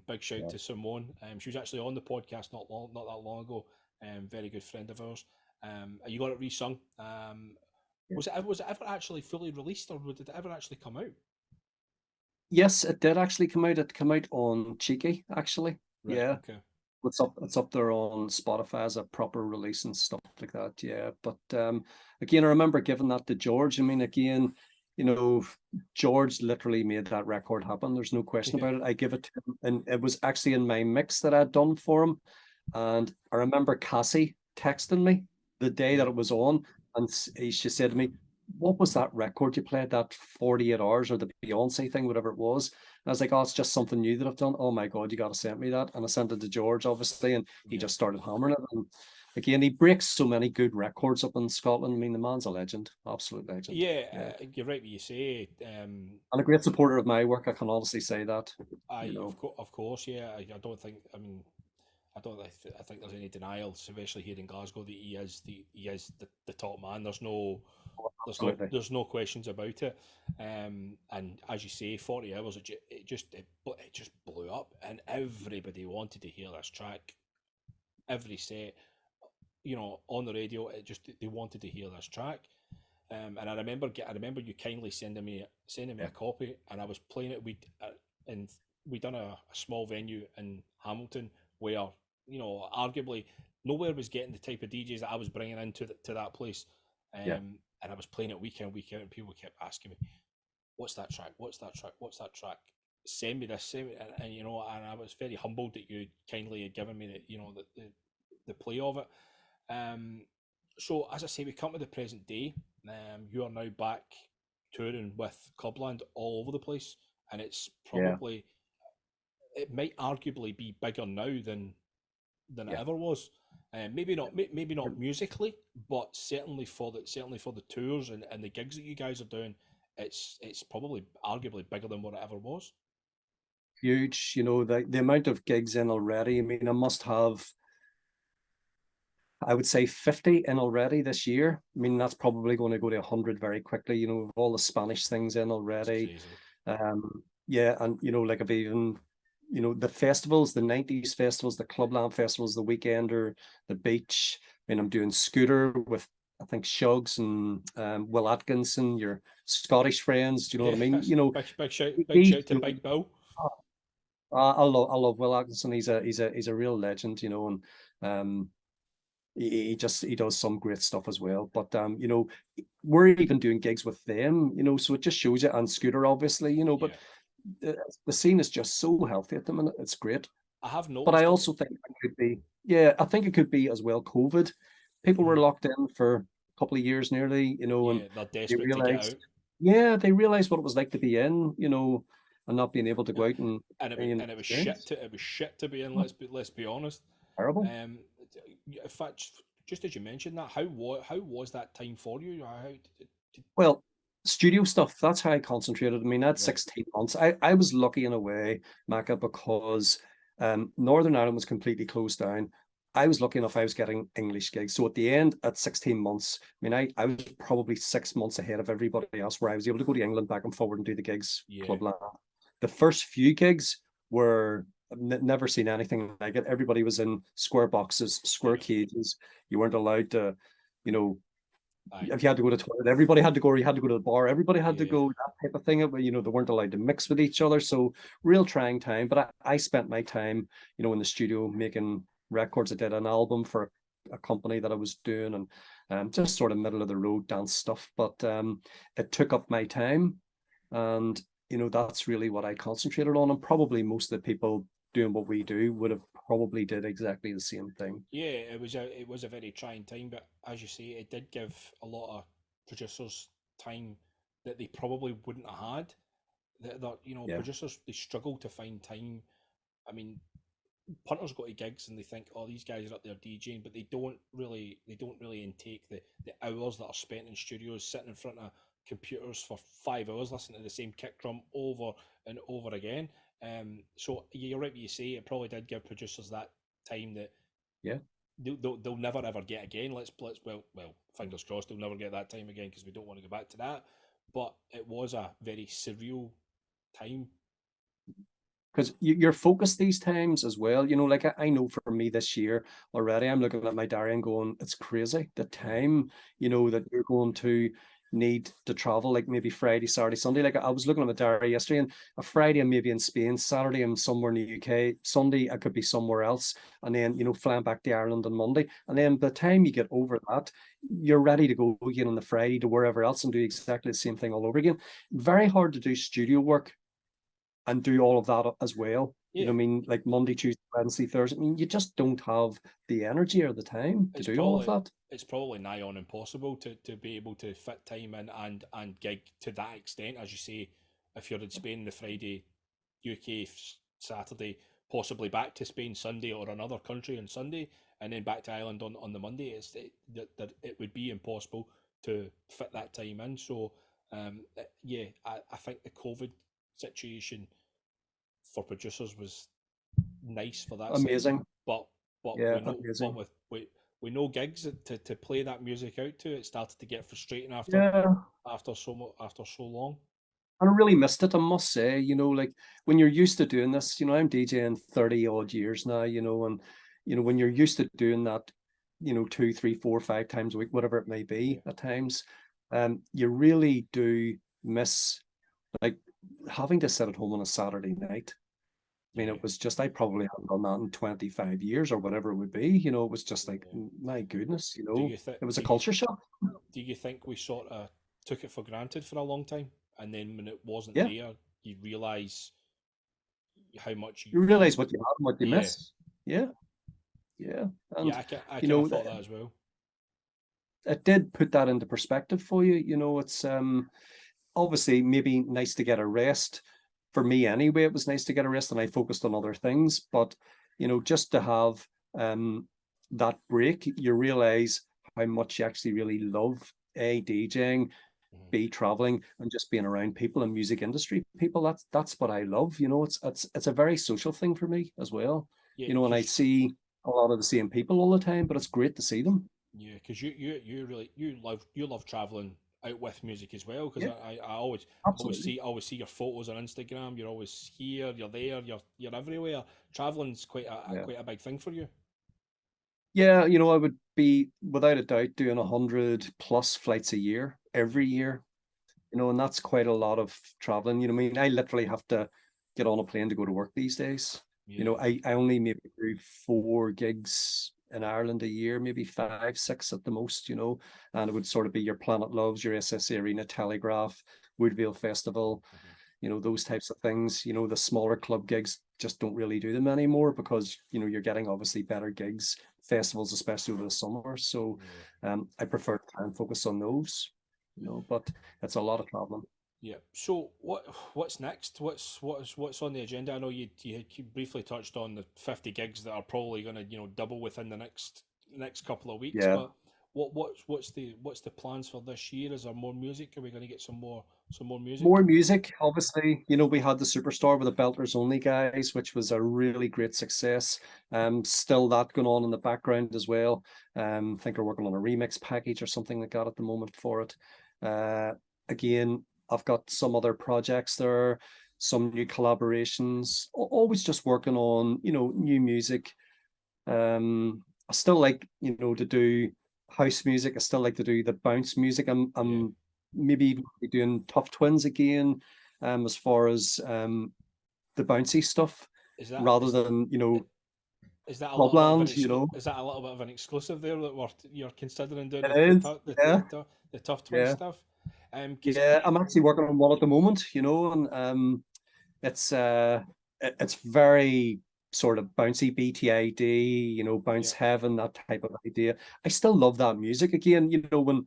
Big shout Yeah. to Simone. She was actually on the podcast not that long ago, very good friend of ours. And you got it resung. Was it ever actually fully released, or did it ever actually come out? Yes, it did actually come out. It came out on Cheeky, actually. Right. Yeah. Okay. It's up there on Spotify as a proper release and stuff like that. Yeah. But again, I remember giving that to George. I mean, again, you know, George literally made that record happen. There's no question Yeah. about it. I give it to him, and it was actually in my mix that I'd done for him. And I remember Cassie texting me the day that Yeah. it was on, and she said to me, "What was that record you played? That 48 hours or the Beyonce thing, whatever it was?" And I was like, "Oh, it's just something new that I've done." "Oh my God, you got to send me that." And I sent it to George, obviously, and he Yeah. just started hammering it. And again, he breaks so many good records up in Scotland. I mean, the man's a legend, absolute legend. Yeah, Yeah, you're right what you say. and a great supporter of my work. I can honestly say that. You I know, of course, yeah. I don't think. I mean, I don't. I think there's any denial, especially here in Glasgow, that he is the top man. absolutely. There's no questions about it. And as you say, 40 hours, it just blew up, and everybody wanted to hear this track. Every set, on the radio, they wanted to hear this track. And I remember you kindly sending me Yeah, a copy, and I was playing it. And we done a small venue in Hamilton where arguably nowhere was getting the type of DJs that I was bringing into to that place. yeah, And I was playing it week in, and people kept asking me, "What's that track? What's that track? What's that track? Send me this." Send me, and and I was very humbled that you kindly had given me the play of it. Um, so as I say, we come to the present day. You are now back touring with Clubland all over the place, and yeah, it might arguably be bigger now than it yeah. ever was. Maybe not musically, but certainly for the tours and the gigs that you guys are doing, it's probably arguably bigger than what it ever was. Huge. The amount of gigs in already. I mean, I must have, I would say 50 in already this year. I mean, that's probably going to go to 100 very quickly, with all the Spanish things in It's already. crazy. Yeah, and like I've even, the festivals, the 90s festivals, the Clubland festivals, the Weekender, the Beach. I mean, I'm doing Scooter with, I think, Shugs and Will Atkinson, your Scottish friends. Do you know what I mean? Yes, big He's shout to Big Bill. I love Will Atkinson. He's a real legend, and he does some great stuff as well. But we're even doing gigs with them, so it just shows you, and Scooter, obviously, but Yeah, the scene is just so healthy at the minute. It's great. I have But I noticed it. also think it could be, yeah, I think it could be as well COVID. People were Mhm. locked in for a couple of years nearly, and Yeah, they're they desperate to get realized, out. yeah, they realized what it was like to be in, and not being able to go out and And it was experience. shit to be in. Let's be honest. Terrible. Um, in fact, just as you mentioned that, how was that time for you? Well, studio stuff, that's how I concentrated. I mean, that's Right? 16 months. I was lucky in a way, Maka, because Northern Ireland was completely closed down. I was lucky enough I was getting English gigs. So at the end, at 16 months, I mean, I was probably 6 months ahead of everybody else where I was able to go to England back and forward and do the gigs Yeah, clubland. The first few gigs were never seen anything like it. Everybody was in square boxes, square yeah. cages. You weren't allowed to, you know, Aye, if you had to go to the toilet, everybody had to go, or you had to go to the bar, everybody had to yeah, go, that type of thing. They weren't allowed to mix with each other. So real trying time. But I spent my time, in the studio making records. I did an album for a company that I was doing, and just sort of middle of the road dance stuff. But it took up my time. And that's really what I concentrated on. And probably most of the people doing what we do would have probably did exactly the same thing. yeah. It was a very trying time, but as you say, it did give a lot of producers time that they probably wouldn't have had. That Yeah. producers, they struggle to find time. I mean, punters go to gigs and they think, oh, these guys are up there DJing, but they don't really intake the hours that are spent in studios sitting in front of computers for 5 hours listening to the same kick drum over and over again. So you're right when you say it probably did give producers that time that Yeah. they'll never ever get again. Let's fingers crossed they'll never get that time again because we don't want to go back to that. But it was a very surreal time. because you're focused these times as well. Like I know for me this year already, I'm looking at my diary and going, it's crazy the time, that you're going to need to travel, like maybe Friday, Saturday, Sunday. Like I was looking at my diary yesterday, and a Friday I'm maybe in Spain, Saturday I'm somewhere in the UK, Sunday I could be somewhere else, and then flying back to Ireland on Monday. And then by the time you get over that, you're ready to go again on the Friday to wherever else and do exactly the same thing all over again. Very hard to do studio work and do all of that as well. Yeah, I mean, like Monday, Tuesday, Wednesday, Thursday. I mean, you just don't have the energy or the time to it's do all of probably that. it's probably nigh on impossible to be able to fit time in and gig to that extent, as you say. If you're in Spain the Friday, UK Saturday, possibly back to Spain Sunday or another country on Sunday, and then back to Ireland on the Monday, that it would be impossible to fit that time in. So, yeah, I think the COVID situation for producers was nice for that sense, Amazing. but Yeah, we know, but amazing. with we know gigs to play that music out to, it started to get frustrating Yeah. after so long. And I really missed it, I must say. Like when you're used to doing this, I'm DJing 30 odd years now, and when you're used to doing that, 2, 3, 4, 5 times a week, whatever it may Yeah, be at times, you really do miss like having to sit at home on a Saturday night. I mean, yeah, it was just, I probably haven't done that in 25 years or whatever it would be. It was just like, yeah. my goodness, Do you think it was a culture shock. do you think we sort of took it for granted for a long time, and then when it wasn't Yeah. there, you realise how much You realize what you have and what you yeah, miss. Yeah. Yeah. yeah, And, I you kind of know, thought that as well. it did put that into perspective for you. It's obviously maybe nice to get a rest. For me anyway, it was nice to get a rest and I focused on other things. But just to have that break, you realize how much you actually really love DJing, Mhm. B traveling, and just being around people and music industry people. That's what I love. It's a very social thing for me as well. Yeah, And I because see a lot of the same people all the time, but it's great to see them. yeah, because you really you love traveling out with music as well. Because Yeah, I absolutely. always see your photos on Instagram. You're always here. You're there. You're everywhere. Traveling's Yeah. quite a big thing for you. Yeah, I would be without a doubt doing 100 plus flights a year every year, and that's quite a lot of traveling. I mean, I literally have to get on a plane to go to work these days. Yeah. I only maybe do 4 gigs in Ireland a year, maybe 5, 6 at the most, and it would sort of be your Planet Loves, your SSA Arena, Telegraph, Woodville Festival, Mhm. those types of things. The smaller club gigs just don't really do them anymore because you're getting obviously better gigs, festivals, especially over the summer. So Yeah. I prefer to try and focus on those, but it's a lot of traveling. Yeah. So what's next? What's on the agenda? I know you briefly touched on the 50 gigs that are probably going to double within the next couple of weeks. Yeah. But what's the plans for this year? Is there more music? Are we going to get some more music? More music, obviously. We had the Superstar with the Belters Only guys, which was a really great success. Still that going on in the background as well. I think we're working on a remix package or something like that at the moment for it. Uh, Again, I've got some other projects there, some new collaborations. Always just working on, new music. I still like, to do house music. I still like to do the bounce music. Yeah. I'm maybe doing Tough Twins again, as far as the bouncy stuff, Is that rather than, is that a little bit of Clubland, is that a little bit of an exclusive there that you're considering doing It is, yeah, the tough twin yeah, stuff? Because yeah. I'm actually working on one at the moment, and it's it's very sort of bouncy BTID, bounce yeah, heaven, that type of idea. I still love that music. Again, when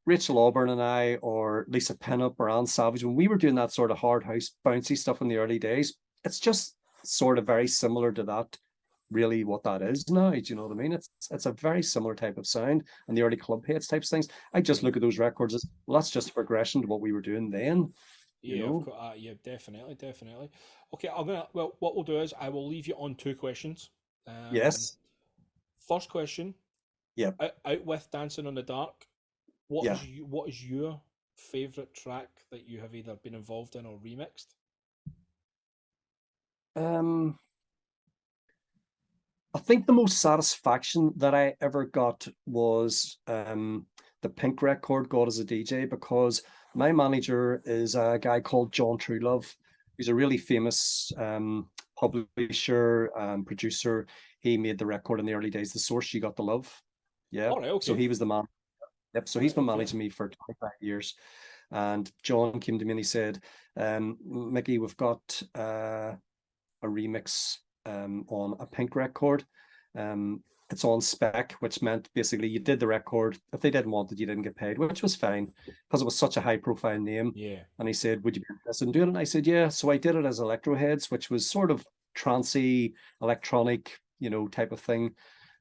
Rachel Auburn and I, or Lisa Pinup or Anne Savage, when we were doing that sort of hard house bouncy stuff in the early days, it's just sort of very similar to that. Really, what that is now, do you know what I mean? It's a very similar type of sound, and the early club hits types things. I just yeah. look at those records as, well, that's just a progression to what we were doing then, you Yeah, of know. course. Yeah, definitely, definitely. Okay, I'm gonna. Well, what we'll do is I will leave you on two questions. Um, Yes, First question: yeah, out with Dancing on the Dark. yeah. What is your favorite track that you have either been involved in or remixed? I think the most satisfaction that I ever got was the Pink record got as a DJ, because my manager is a guy called John Truelove. He's a really famous publisher and producer. He made the record in the early days, The Source, You Got the Love. Yeah. All right, okay. So he was the man. Yep. So All he's right, been okay. managing me for 25 years. And John came to me and he said, Micky, we've got a remix on a Pink record. It's on spec, which meant basically you did the record. If they didn't want it, you didn't get paid, which was fine because it was such a high profile name. Yeah. And he said, would you be interested in doing it? And I said, yeah. So I did it as Electroheads, which was sort of trancey, electronic, type of thing.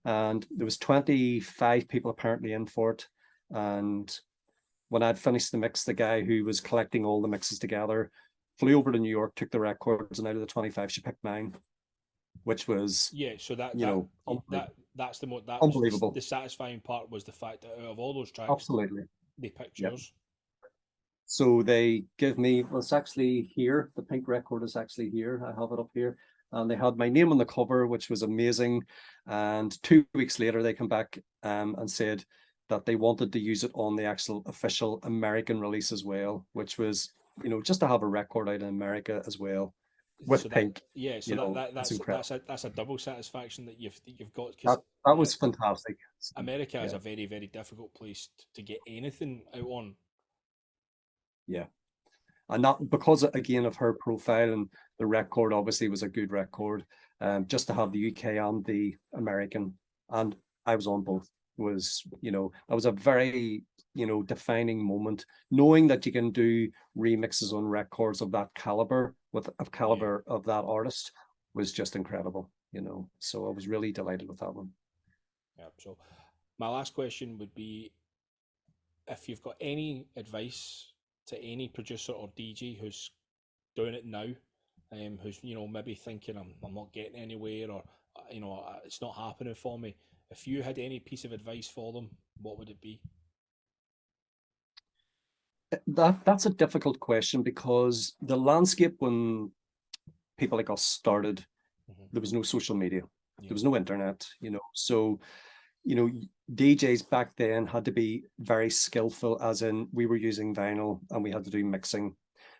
And there was 25 people apparently in for it. And when I'd finished the mix, the guy who was collecting all the mixes together flew over to New York, took the records, and out of the 25, she picked mine, which was So that's unbelievable. the satisfying part, was the fact that out of all those tracks, Absolutely, they picked yeah. yours. So they give me, well, it's actually here. The Pink record is actually here. I have it up here. And they had my name on the cover, which was amazing. And 2 weeks later, they come back and said that they wanted to use it on the actual official American release as well, which was, just to have a record out in America as well with Pink. That's a double satisfaction that you've got, because that was fantastic. America is a very, very difficult place to get anything out on. Yeah. And that, because again of her profile, and the record obviously was a good record, just to have the UK and the American, and I was on both, was, that was a very, defining moment, knowing that you can do remixes on records of that caliber of that artist was just incredible, so I was really delighted with that one. Yeah. So my last question would be, if you've got any advice to any producer or DJ who's doing it now, who's maybe thinking I'm not getting anywhere, or it's not happening for me. If you had any piece of advice for them, what would it be? That's a difficult question, because the landscape when people like us started, there was no social media, there was no internet, so DJs back then had to be very skillful, as in we were using vinyl and we had to do mixing,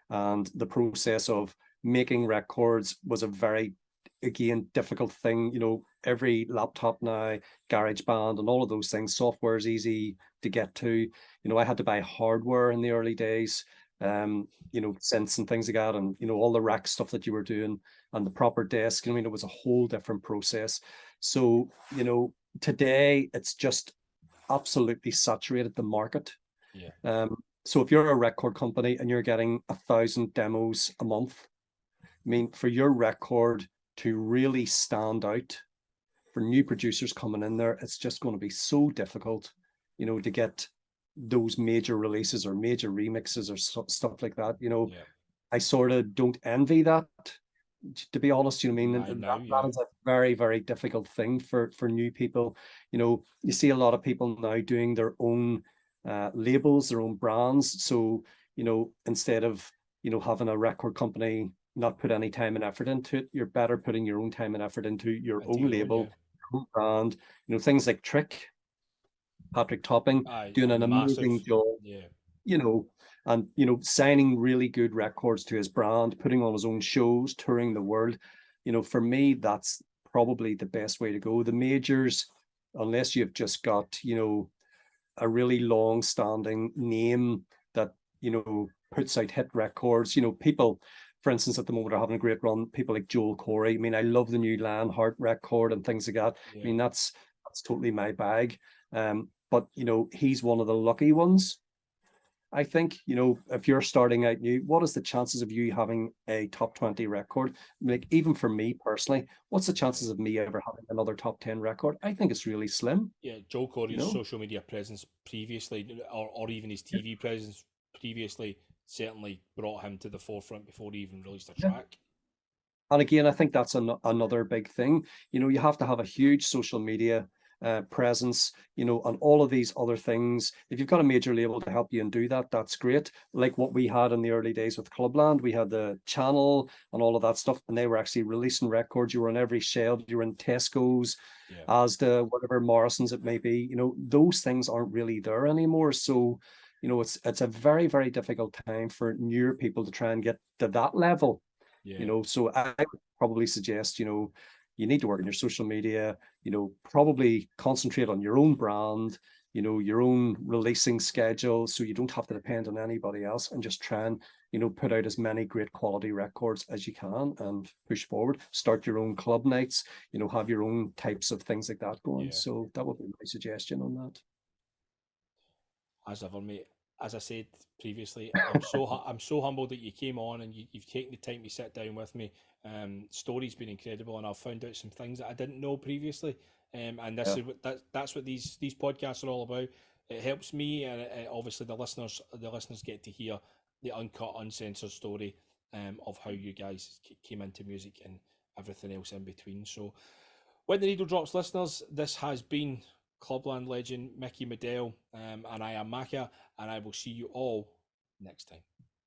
and the process of making records was a very, again, difficult thing. Every laptop now, GarageBand and all of those things, software is easy to get to. I had to buy hardware in the early days, synths and things like that, and all the rack stuff that you were doing, and the proper desk. It was a whole different process. So today it's just absolutely saturated the market. Yeah. So if you're a record company and you're getting 1,000 demos a month, for your record to really stand out, for new producers coming in there, it's just going to be so difficult, to get those major releases or major remixes or stuff like that. I sort of don't envy that, to be honest. That is a very, very difficult thing for new people. You see a lot of people now doing their own labels, their own brands. So instead of having a record company not put any time and effort into it, you're better putting your own time and effort into your own label, own brand. Things like Patrick Topping doing an amazing job. And signing really good records to his brand, putting on his own shows, touring the world. For me, that's probably the best way to go. The majors, unless you've just got a really long standing name that puts out hit records. People, for instance, at the moment are having a great run, people like Joel Corey. I love the new Lionheart record and things like that. That's totally my bag. But he's one of the lucky ones. I think, if you're starting out new, what is the chances of you having a top 20 record? Even for me personally, what's the chances of me ever having another top 10 record? I think it's really slim. Yeah, Joel Corey's social media presence previously, or even his TV presence previously, certainly brought him to the forefront before he even released a track. And again, I think that's another big thing. You have to have a huge social media presence, you know, and all of these other things. If you've got a major label to help you and do that, that's great. Like what we had in the early days with Clubland, we had the channel and all of that stuff, and they were actually releasing records. You were on every shelf, you were in Tesco's, Asda, whatever, Morrison's it may be. You know, those things aren't really there anymore. So, you know, it's a very, very difficult time for newer people to try and get to that level. You know, so I would probably suggest, you know, you need to work on your social media, you know, probably concentrate on your own brand, you know, your own releasing schedule, so you don't have to depend on anybody else, and just try and, you know, put out as many great quality records as you can and push forward. Start your own club nights, you know, have your own types of things like that going. So that would be my suggestion on that. As ever, mate. As I said previously, I'm so humbled that you came on and you've taken the time to sit down with me. Story's been incredible, and I've found out some things that I didn't know previously. And this is what that's what these podcasts are all about. It helps me, and obviously the listeners get to hear the uncut, uncensored story of how you guys came into music and everything else in between. So, when the needle drops, listeners, this has been Clubland legend Micky Modelle, and I am Maka, and I will see you all next time.